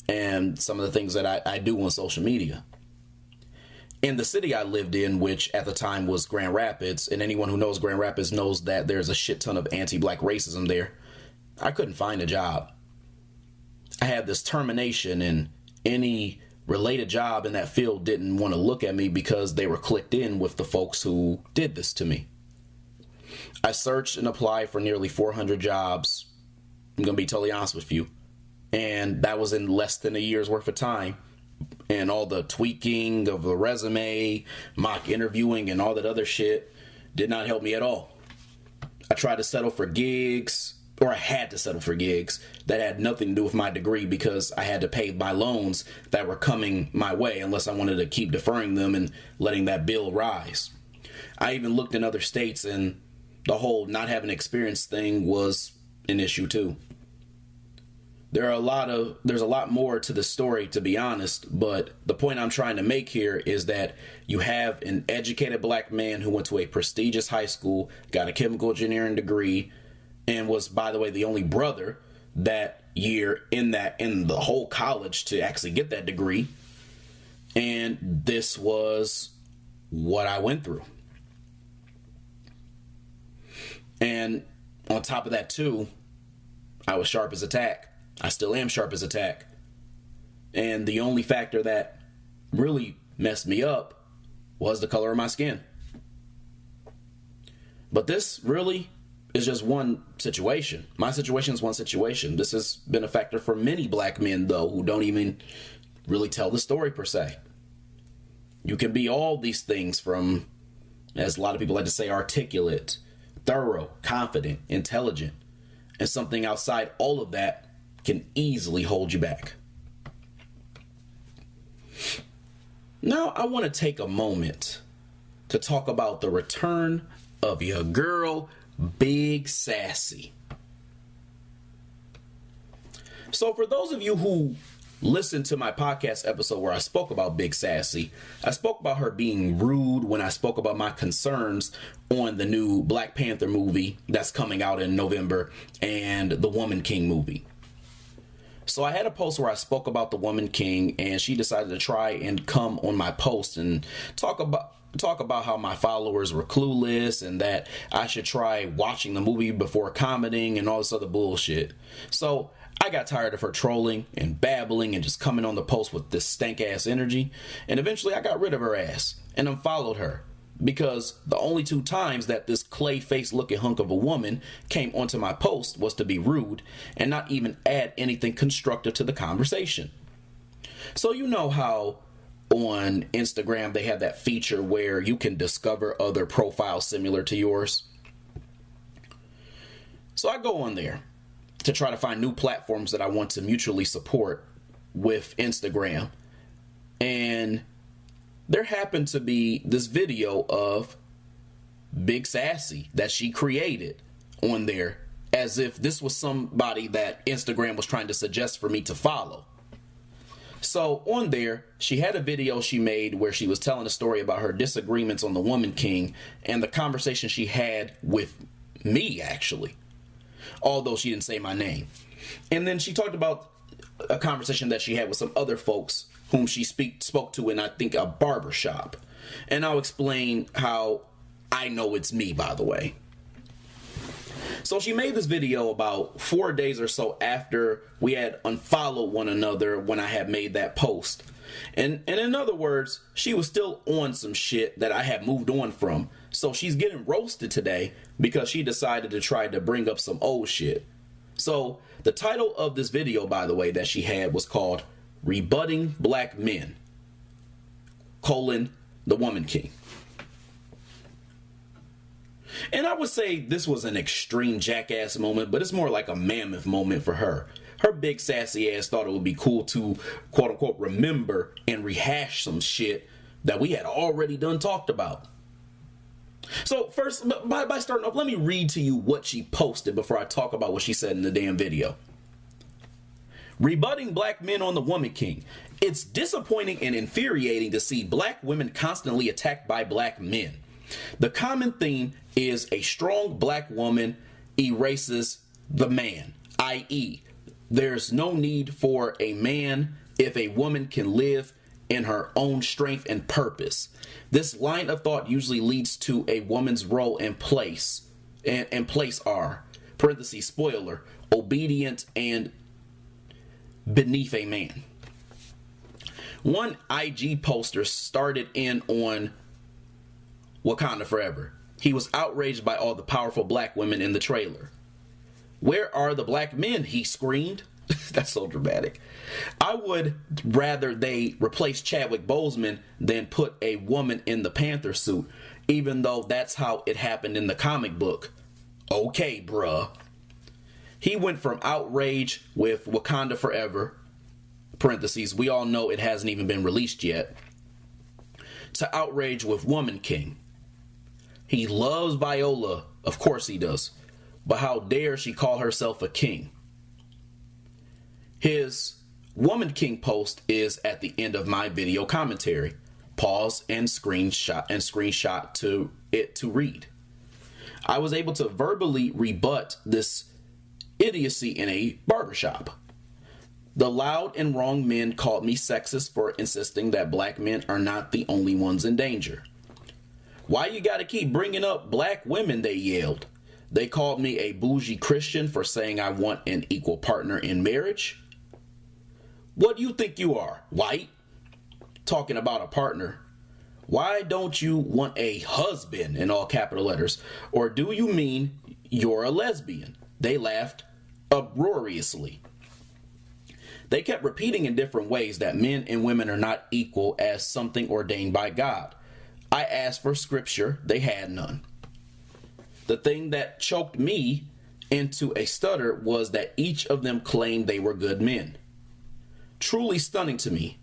and some of the things that I do on social media. In the city I lived in, which at the time was Grand Rapids, and anyone who knows Grand Rapids knows that there's a shit ton of anti-black racism there, I couldn't find a job. I had this termination, and any related job in that field didn't want to look at me because they were clicked in with the folks who did this to me. I searched and applied for nearly 400 jobs. I'm going to be totally honest with you. And that was in less than a year's worth of time. And all the tweaking of the resume, mock interviewing, and all that other shit did not help me at all. I tried to settle for gigs, or I had to settle for gigs that had nothing to do with my degree because I had to pay my loans that were coming my way unless I wanted to keep deferring them and letting that bill rise. I even looked in other states, and the whole not having experience thing was an issue too. There's a lot more to the story, to be honest, but the point I'm trying to make here is that you have an educated black man who went to a prestigious high school, got a chemical engineering degree, and was, by the way, the only brother that year in the whole college to actually get that degree. And this was what I went through. And on top of that too, I was sharp as a tack. I still am sharp as a tack. And the only factor that really messed me up was the color of my skin. But this really is just one situation. My situation is one situation. This has been a factor for many black men, though, who don't even really tell the story per se. You can be all these things from, as a lot of people like to say, articulate, thorough, confident, intelligent, and something outside all of that can easily hold you back. Now, I want to take a moment to talk about the return of your girl, Big Sassy. So for those of you who listen to my podcast episode where I spoke about Big Sassy, I spoke about her being rude when I spoke about my concerns on the new Black Panther movie that's coming out in November and the Woman King movie. So I had a post where I spoke about the Woman King, and she decided to try and come on my post and talk about how my followers were clueless and that I should try watching the movie before commenting and all this other bullshit. So I got tired of her trolling and babbling and just coming on the post with this stank ass energy, and eventually I got rid of her ass and unfollowed her, because the only 2 times that this clay face looking hunk of a woman came onto my post was to be rude and not even add anything constructive to the conversation. So you know how on Instagram they have that feature where you can discover other profiles similar to yours? So I go on there to try to find new platforms that I want to mutually support with Instagram. And there happened to be this video of Big Sassy that she created on there, as if this was somebody that Instagram was trying to suggest for me to follow. So on there, she had a video she made where she was telling a story about her disagreements on the Woman King and the conversation she had with me, actually, although she didn't say my name. And then she talked about a conversation that she had with some other folks whom she spoke to in, I think, a barber shop. And I'll explain how I know it's me, by the way. So she made this video about 4 days or so after we had unfollowed one another when I had made that post. And in other words, she was still on some shit that I had moved on from. So she's getting roasted today because she decided to try to bring up some old shit. So the title of this video, by the way, that she had was called Rebutting Black Men, the Woman King. And I would say this was an extreme jackass moment, but it's more like a mammoth moment for her. Her big sassy ass thought it would be cool to, quote unquote, remember and rehash some shit that we had already done talked about. So first, by starting off, let me read to you what she posted before I talk about what she said in the damn video. Rebutting black men on the Woman King. It's disappointing and infuriating to see black women constantly attacked by black men. The common theme is a strong black woman erases the man, i.e., there's no need for a man if a woman can live in her own strength and purpose. This line of thought usually leads to a woman's role and place are, parentheses, spoiler, obedient and beneath a man. One IG poster started in on Wakanda Forever. He was outraged by all the powerful black women in the trailer. Where are the black men? He screamed. That's so dramatic. I would rather they replace Chadwick Boseman than put a woman in the Panther suit, even though that's how it happened in the comic book. Okay, bruh. He went from outrage with Wakanda Forever, parentheses, we all know it hasn't even been released yet, to outrage with Woman King. He loves Viola, of course he does, but how dare she call herself a king? His Woman King post is at the end of my video commentary. Pause and screenshot to read. I was able to verbally rebut this idiocy in a barbershop. The loud and wrong men called me sexist for insisting that black men are not the only ones in danger. Why you gotta keep bringing up black women, they yelled. They called me a bougie Christian for saying I want an equal partner in marriage. What do you think you are, white? Talking about a partner. Why don't you want a husband, in all capital letters? Or do you mean you're a lesbian? They laughed uproariously. They kept repeating in different ways that men and women are not equal as something ordained by God. I asked for scripture. They had none. The thing that choked me into a stutter was that each of them claimed they were good men. Truly stunning to me.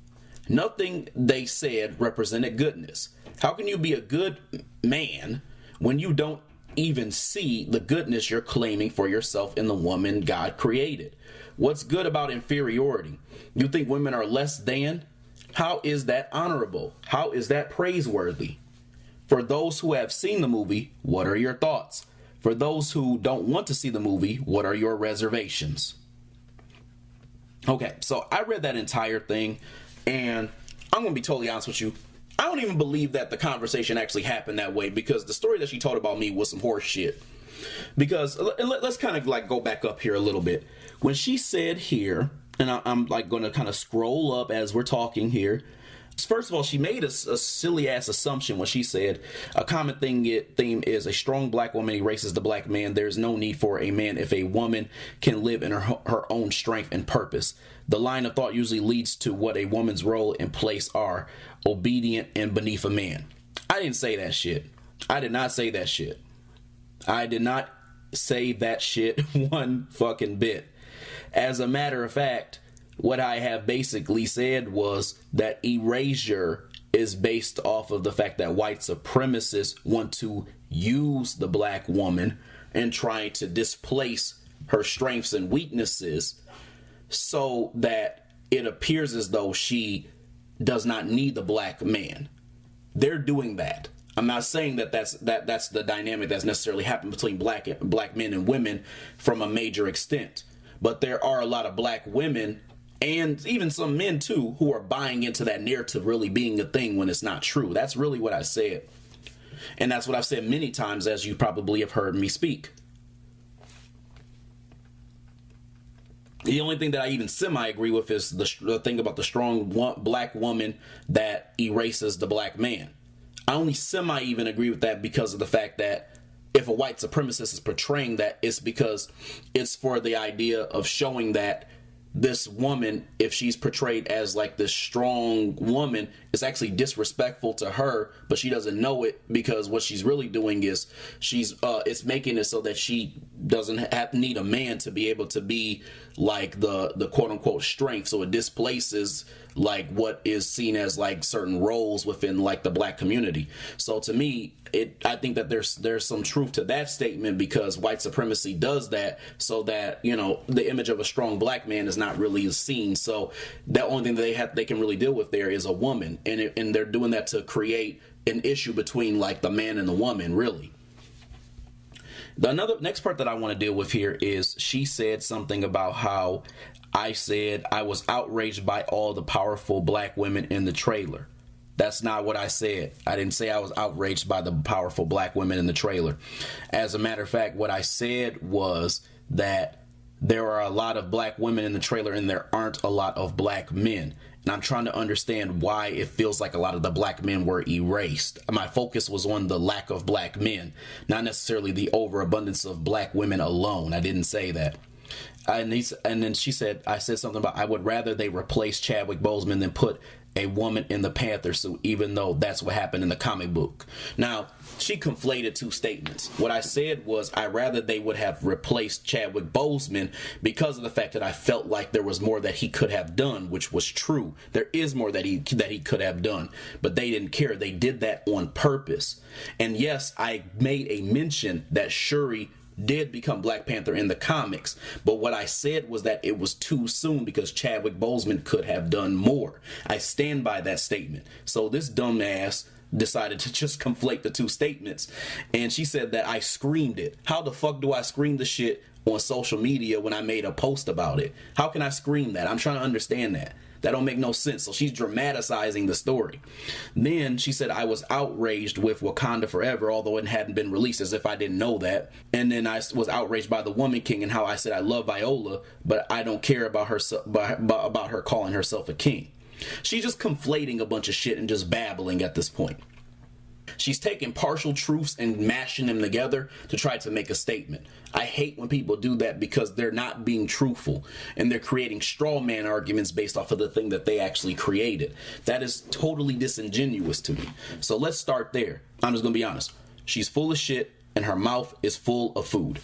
Nothing they said represented goodness. How can you be a good man when you don't even see the goodness you're claiming for yourself in the woman God created? What's good about inferiority? You think women are less than? How is that honorable? How is that praiseworthy? For those who have seen the movie, what are your thoughts? For those who don't want to see the movie, what are your reservations? Okay, so I read that entire thing, and I'm going to be totally honest with you. I don't even believe that the conversation actually happened that way, because the story that she told about me was some horse shit. Because let's kind of like go back up here a little bit. When she said here, and I'm like going to kind of scroll up as we're talking here. First of all, she made a silly ass assumption when she said a common theme is a strong black woman erases the black man. There's no need for a man if a woman can live in her own strength and purpose. The line of thought usually leads to what a woman's role and place are, obedient and beneath a man. I didn't say that shit. I did not say that shit. I did not say that shit one fucking bit. As a matter of fact, what I have basically said was that erasure is based off of the fact that white supremacists want to use the black woman and try to displace her strengths and weaknesses so that it appears as though she does not need the black man. They're doing that. I'm not saying that that's the dynamic that's necessarily happened between black men and women from a major extent. But there are a lot of black women and even some men too who are buying into that narrative really being a thing when it's not true. That's really what I said. And that's what I've said many times, as you probably have heard me speak. The only thing that I even semi-agree with is the thing about the strong black woman that erases the black man. I only semi-even agree with that because of the fact that if a white supremacist is portraying that, it's because it's for the idea of showing that this woman, if she's portrayed as like this strong woman, is actually disrespectful to her, but she doesn't know it, because what she's really doing is it's making it so that she doesn't need a man to be able to be like the quote unquote strength. So it displaces like what is seen as like certain roles within like the black community. So to me, I think that there's some truth to that statement, because white supremacy does that so that, you know, the image of a strong black man is not really seen. So the only thing that they can really deal with there is a woman, and they're doing that to create an issue between like the man and the woman, really. The next part that I want to deal with here is she said something about how I said I was outraged by all the powerful black women in the trailer. That's not what I said. I didn't say I was outraged by the powerful black women in the trailer. As a matter of fact, what I said was that there are a lot of black women in the trailer and there aren't a lot of black men. And I'm trying to understand why it feels like a lot of the black men were erased. My focus was on the lack of black men, not necessarily the overabundance of black women alone. I didn't say that. And then she said, I said something about I would rather they replace Chadwick Boseman than put a woman in the Panther suit, even though that's what happened in the comic book. Now, she conflated two statements. What I said was I rather they would have replaced Chadwick Boseman because of the fact that I felt like there was more that he could have done, which was true. There is more that he could have done, but they didn't care. They did that on purpose. And yes, I made a mention that Shuri did become Black Panther in the comics, but what I said was that it was too soon because Chadwick Boseman could have done more. I stand by that statement. So this dumbass decided to just conflate the two statements, and she said that I screamed it. How the fuck do I scream the shit on social media when I made a post about it? How can I scream that? I'm trying to understand that. That don't make no sense. So she's dramatizing the story. Then she said I was outraged with Wakanda Forever, although it hadn't been released, as if I didn't know that. And then I was outraged by the Woman King and how I said I love Viola, but I don't care about her about her calling herself a king. She's just conflating a bunch of shit and just babbling at this point. She's taking partial truths and mashing them together to try to make a statement. I hate when people do that because they're not being truthful and they're creating straw man arguments based off of the thing that they actually created. That is totally disingenuous to me. So let's start there. I'm just going to be honest. She's full of shit and her mouth is full of food.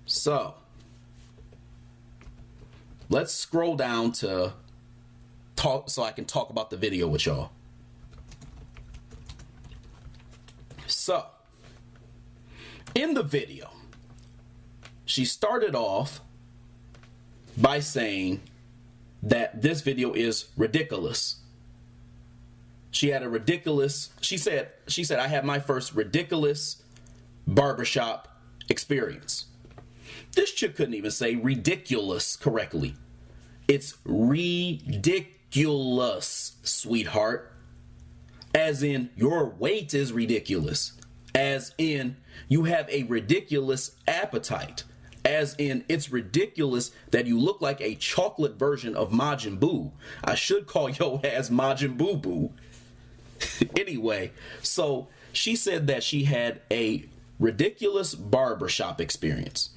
So let's scroll down to talk so I can talk about the video with y'all. So In the video, she started off by saying that this video is ridiculous. She had a ridiculous, she said, I had my first ridiculous barbershop experience. This chick couldn't even say ridiculous correctly. It's ridiculous, sweetheart. As in, your weight is ridiculous. As in, you have a ridiculous appetite. As in, it's ridiculous that you look like a chocolate version of Majin Buu. I should call your ass Majin Buu Boo. Anyway, so she said that she had a ridiculous barbershop experience.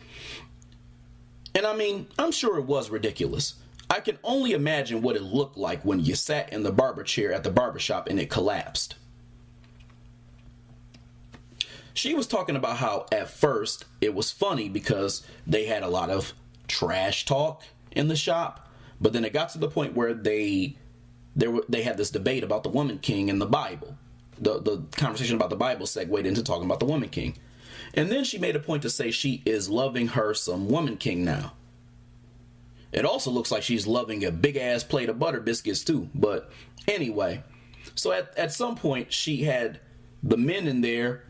And I mean, I'm sure it was ridiculous. I can only imagine what it looked like when you sat in the barber chair at the barbershop and it collapsed. She was talking about how at first it was funny because they had a lot of trash talk in the shop, but then it got to the point where they had this debate about the woman king and the Bible. The conversation about the Bible segued into talking about the woman king. And then she made a point to say she is loving her some woman king now. It also looks like she's loving a big ass plate of butter biscuits too. But anyway, so at some point she had the men in there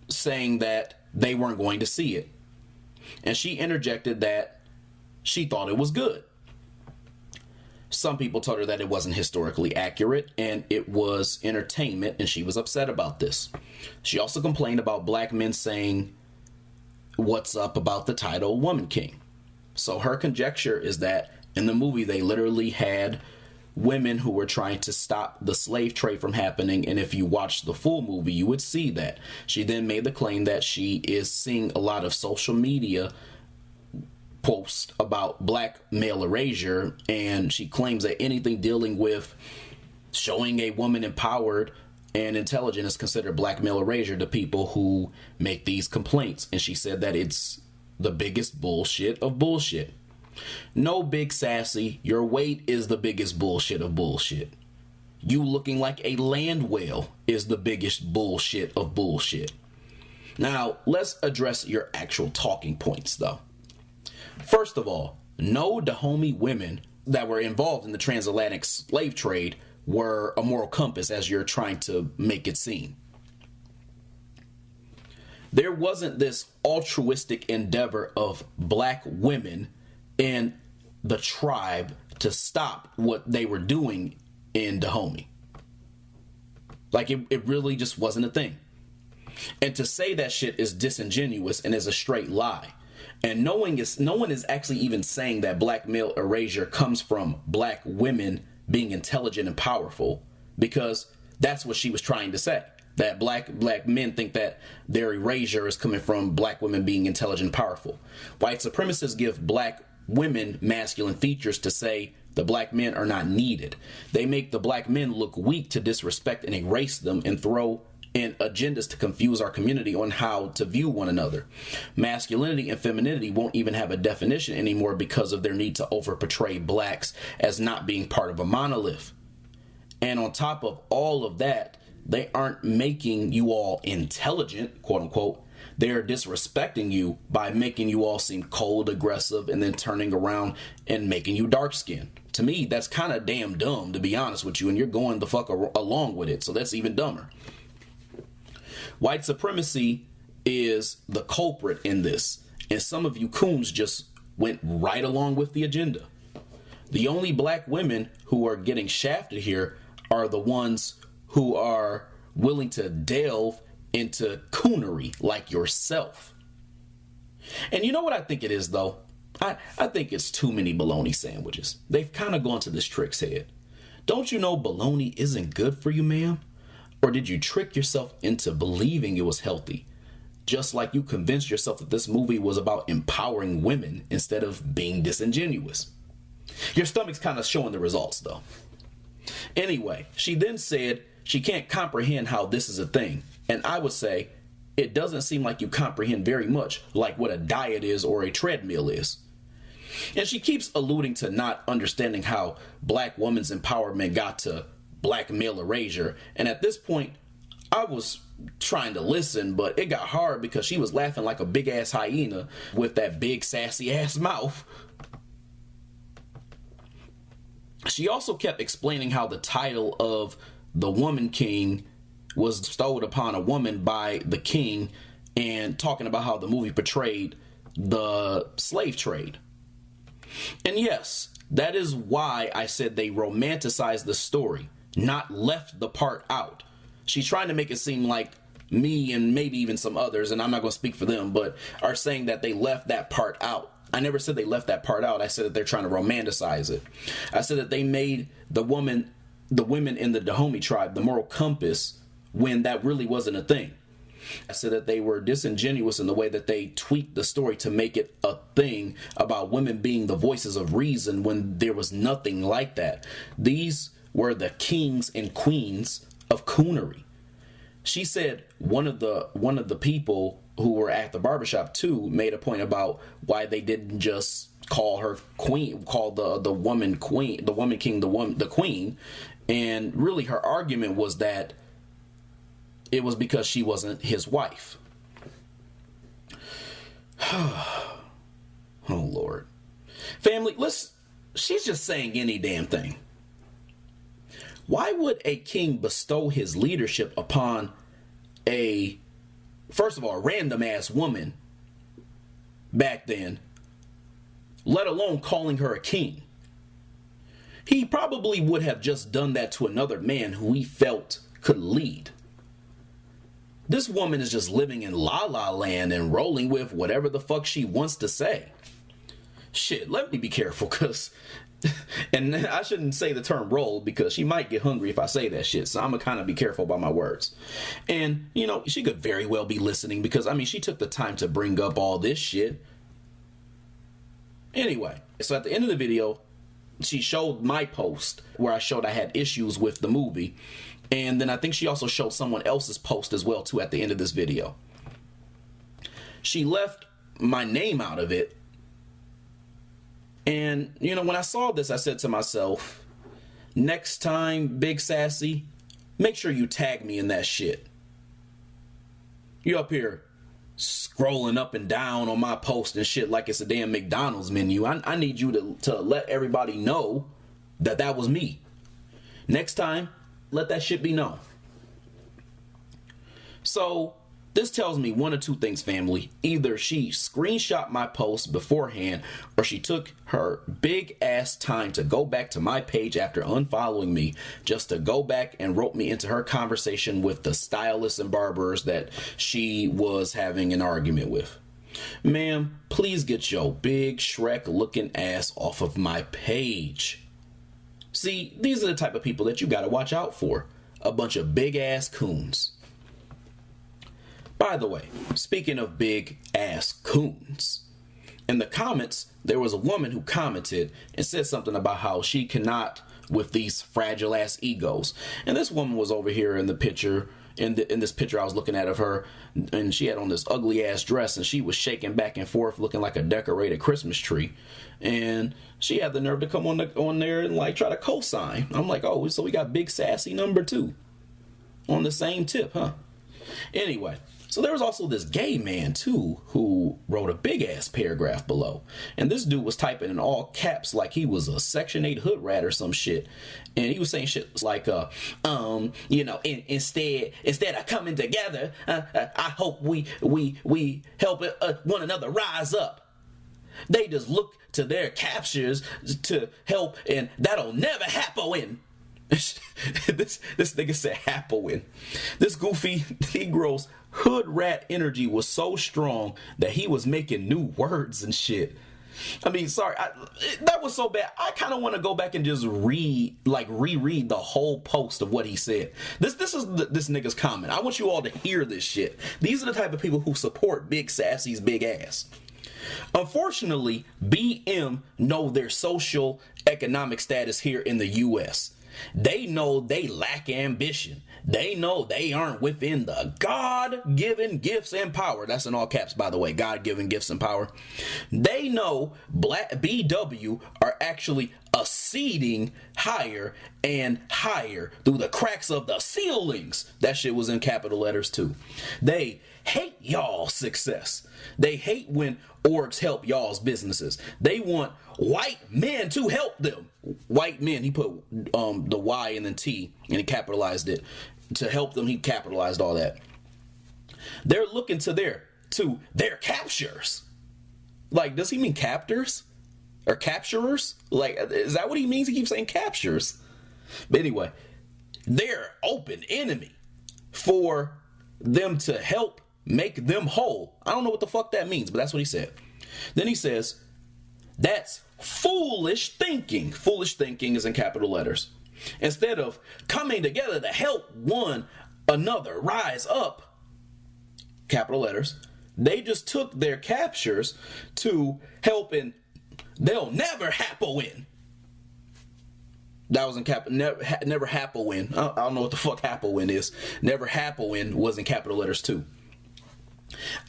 saying that they weren't going to see it. And she interjected that she thought it was good. Some people told her that it wasn't historically accurate and it was entertainment, and she was upset about this. She also complained about black men saying, "What's up about the title Woman King?" So her conjecture is that in the movie they literally had women who were trying to stop the slave trade from happening, and if you watch the full movie you would see that. She then made the claim that she is seeing a lot of social media post about black male erasure, and she claims that anything dealing with showing a woman empowered and intelligent is considered black male erasure to people who make these complaints. And she said that it's the biggest bullshit of bullshit. No, Big Sassy, your weight is the biggest bullshit of bullshit. You looking like a land whale is the biggest bullshit of bullshit. Now, let's address your actual talking points though. First of all, no Dahomey women that were involved in the transatlantic slave trade were a moral compass as you're trying to make it seem. There wasn't this altruistic endeavor of black women in the tribe to stop what they were doing in Dahomey. Like it really just wasn't a thing. And to say that shit is disingenuous and is a straight lie. And no one is actually even saying that black male erasure comes from black women being intelligent and powerful, because that's what she was trying to say. That black men think that their erasure is coming from black women being intelligent and powerful. White supremacists give black women masculine features to say the black men are not needed. They make the black men look weak to disrespect and erase them and throw in agendas to confuse our community on how to view one another. Masculinity and femininity won't even have a definition anymore because of their need to overportray blacks as not being part of a monolith. And on top of all of that, they aren't making you all intelligent, quote unquote. They're disrespecting you by making you all seem cold, aggressive, and then turning around and making you dark skinned. To me, that's kind of damn dumb, to be honest with you, and you're going the fuck along with it, so that's even dumber. White supremacy is the culprit in this, and some of you coons just went right along with the agenda. The only black women who are getting shafted here are the ones who are willing to delve into coonery like yourself. And you know what I think it is, though? I think it's too many bologna sandwiches. They've kind of gone to this trick's head. Don't you know bologna isn't good for you, ma'am? Or did you trick yourself into believing it was healthy? Just like you convinced yourself that this movie was about empowering women instead of being disingenuous. Your stomach's kind of showing the results, though. Anyway, she then said she can't comprehend how this is a thing. And I would say it doesn't seem like you comprehend very much like what a diet is or a treadmill is. And she keeps alluding to not understanding how black women's empowerment got to black male erasure. And at this point, I was trying to listen, but it got hard because she was laughing like a big ass hyena with that big sassy ass mouth. She also kept explaining how the title of the Woman King was bestowed upon a woman by the king, and talking about how the movie portrayed the slave trade. And yes, that is why I said they romanticized the story, not left the part out. She's trying to make it seem like me and maybe even some others, and I'm not going to speak for them, but are saying that they left that part out. I never said they left that part out. I said that they're trying to romanticize it. I said that they made the women in the Dahomey tribe the moral compass when that really wasn't a thing. I said that they were disingenuous in the way that they tweaked the story to make it a thing about women being the voices of reason when there was nothing like that. These were the kings and queens of coonery. She said one of the people who were at the barbershop too made a point about why they didn't just call her queen, call the woman queen, the woman king, the queen. And really her argument was that it was because she wasn't his wife. Oh Lord. Family, she's just saying any damn thing. Why would a king bestow his leadership upon first of all, a random ass woman back then, let alone calling her a king? He probably would have just done that to another man who he felt could lead. This woman is just living in la la land and rolling with whatever the fuck she wants to say. Shit, let me be careful, because, and I shouldn't say the term roll because she might get hungry if I say that shit. So I'm gonna kind of be careful about my words. And, you know, she could very well be listening because, I mean, she took the time to bring up all this shit. Anyway, so at the end of the video, she showed my post where I showed I had issues with the movie. And then I think she also showed someone else's post as well, too, at the end of this video. She left my name out of it. And, you know, when I saw this, I said to myself, next time, Big Sassy, make sure you tag me in that shit. You up here scrolling up and down on my post and shit like it's a damn McDonald's menu. I need you to let everybody know that that was me. Next time, let that shit be known. So this tells me one of two things, family. Either she screenshot my post beforehand, or she took her big ass time to go back to my page after unfollowing me just to go back and rope me into her conversation with the stylists and barbers that she was having an argument with. Ma'am, please get your big Shrek looking ass off of my page. See, these are the type of people that you gotta watch out for. A bunch of big ass coons. By the way, speaking of big ass coons, in the comments, there was a woman who commented and said something about how she cannot with these fragile ass egos. And this woman was over here in the picture, in this picture I was looking at of her, and she had on this ugly ass dress and she was shaking back and forth looking like a decorated Christmas tree. And she had the nerve to come on there and like try to co-sign. I'm like, oh, so we got Big Sassy #2 on the same tip, huh? Anyway, so there was also this gay man too who wrote a big ass paragraph below. And this dude was typing in all caps like he was a Section 8 hood rat or some shit. And he was saying shit like, you know, instead of coming together, I hope we help one another rise up. They just look to their captures to help, and that'll never happen. this nigga said happen. This goofy Negro's hood rat energy was so strong that he was making new words and shit. I mean, sorry, that was so bad. I kind of want to go back and just reread the whole post of what he said. This is this nigga's comment. I want you all to hear this shit. These are the type of people who support Big Sassy's big ass. Unfortunately, BM know their social economic status here in the U.S. They know they lack ambition. They know they aren't within the God-given gifts and power. That's in all caps, by the way. God-given gifts and power. They know Black BW are actually ascending higher and higher through the cracks of the ceilings. That shit was in capital letters too. They hate y'all's success. They hate when orgs help y'all's businesses. They want white men to help them. White men, he put the Y and then T and he capitalized it. To help them, he capitalized all that. They're looking to their captures. Like, does he mean captors? Or capturers? Like, is that what he means? He keeps saying captures. But anyway, they're open enemy for them to help make them whole. I don't know what the fuck that means, but that's what he said. Then he says, that's foolish thinking. Foolish thinking is in capital letters. Instead of coming together to help one another rise up, capital letters, they just took their captures to helping. They'll never happen. That was in never happen. I don't know what the fuck happen is. Never happen was in capital letters too.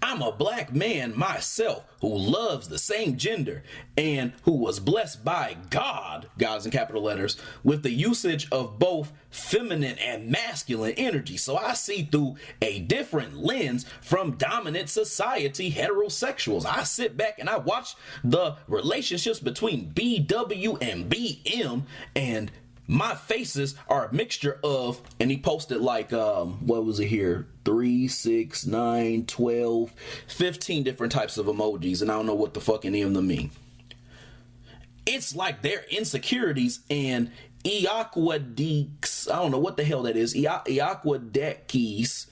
I'm a black man myself who loves the same gender and who was blessed by God's in capital letters, with the usage of both feminine and masculine energy. So I see through a different lens from dominant society heterosexuals. I sit back and I watch the relationships between BW and BM, and my faces are a mixture of, and he posted like, what was it here? 3, 6, 9, 12, 15 different types of emojis. And I don't know what the fuck any of them mean. It's like their insecurities and Iaquadix. I don't know what the hell that is. Iaquadekis.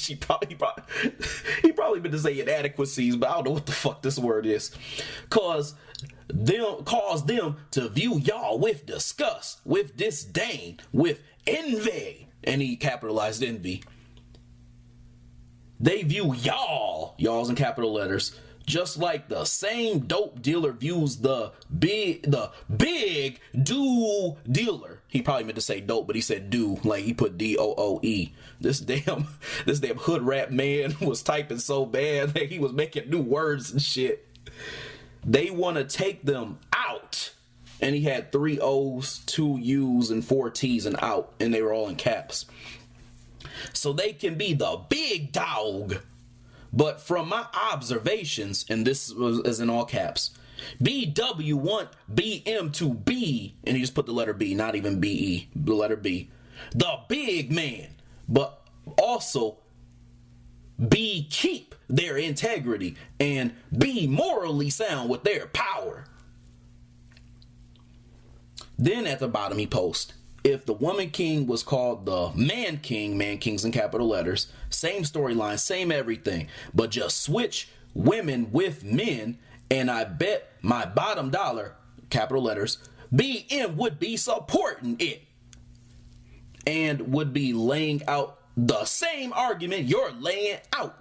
He probably meant to say inadequacies, but I don't know what the fuck this word is. Cause them to view y'all with disgust, with disdain, with envy. And he capitalized envy. They view y'all's in capital letters, just like the same dope dealer views the big do dealer. He probably meant to say dope, but he said do, like he put DOOE. This damn hood rap man was typing so bad that he was making new words and shit. They want to take them out. And he had 3 O's, 2 U's, and 4 T's and out, and they were all in caps. So they can be the big dog. But from my observations, and this is in all caps, BW want BM to be, and he just put the letter B, not even BE, the letter B, the big man, but also B keep their integrity and be morally sound with their power. Then at the bottom he posts, if the woman king was called the man king's in capital letters, same storyline, same everything, but just switch women with men, and I bet my bottom dollar, capital letters, BM would be supporting it and would be laying out the same argument you're laying out.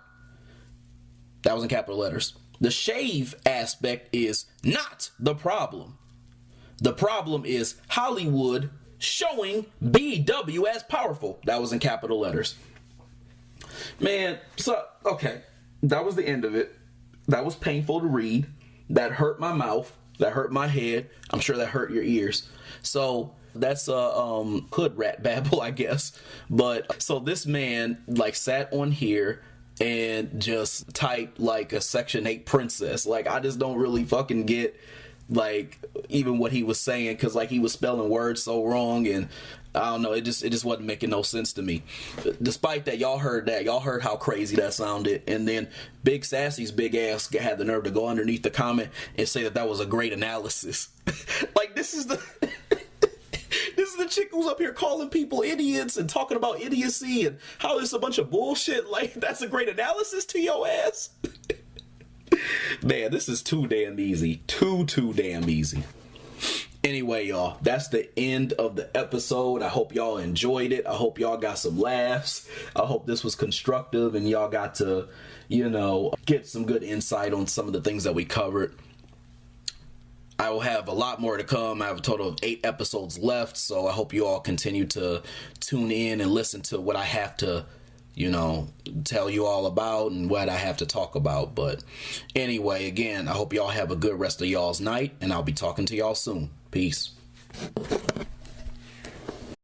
That was in capital letters. The shave aspect is not the problem. The problem is Hollywood showing BW as powerful. That was in capital letters. Man, so, okay. That was the end of it. That was painful to read. That hurt my mouth. That hurt my head. I'm sure that hurt your ears. So that's a hood rat babble, I guess. But so this man like sat on here and just typed like a Section 8 princess. Like, I just don't really fucking get like even what he was saying, because like he was spelling words so wrong, and I don't know, it just wasn't making no sense to me. Despite that, y'all heard how crazy that sounded, and then Big Sassy's big ass had the nerve to go underneath the comment and say that was a great analysis. Like, this is the chick who's up here calling people idiots and talking about idiocy and how it's a bunch of bullshit. Like, that's a great analysis to your ass. Man, this is too damn easy. Too damn easy. Anyway, y'all, that's the end of the episode. I hope y'all enjoyed it. I hope y'all got some laughs. I hope this was constructive and y'all got to, get some good insight on some of the things that we covered. I will have a lot more to come. I have a total of 8 episodes left, so I hope you all continue to tune in and listen to what I have to, you know, tell you all about and what I have to talk about. But anyway, again, I hope y'all have a good rest of y'all's night, and I'll be talking to y'all soon. Peace.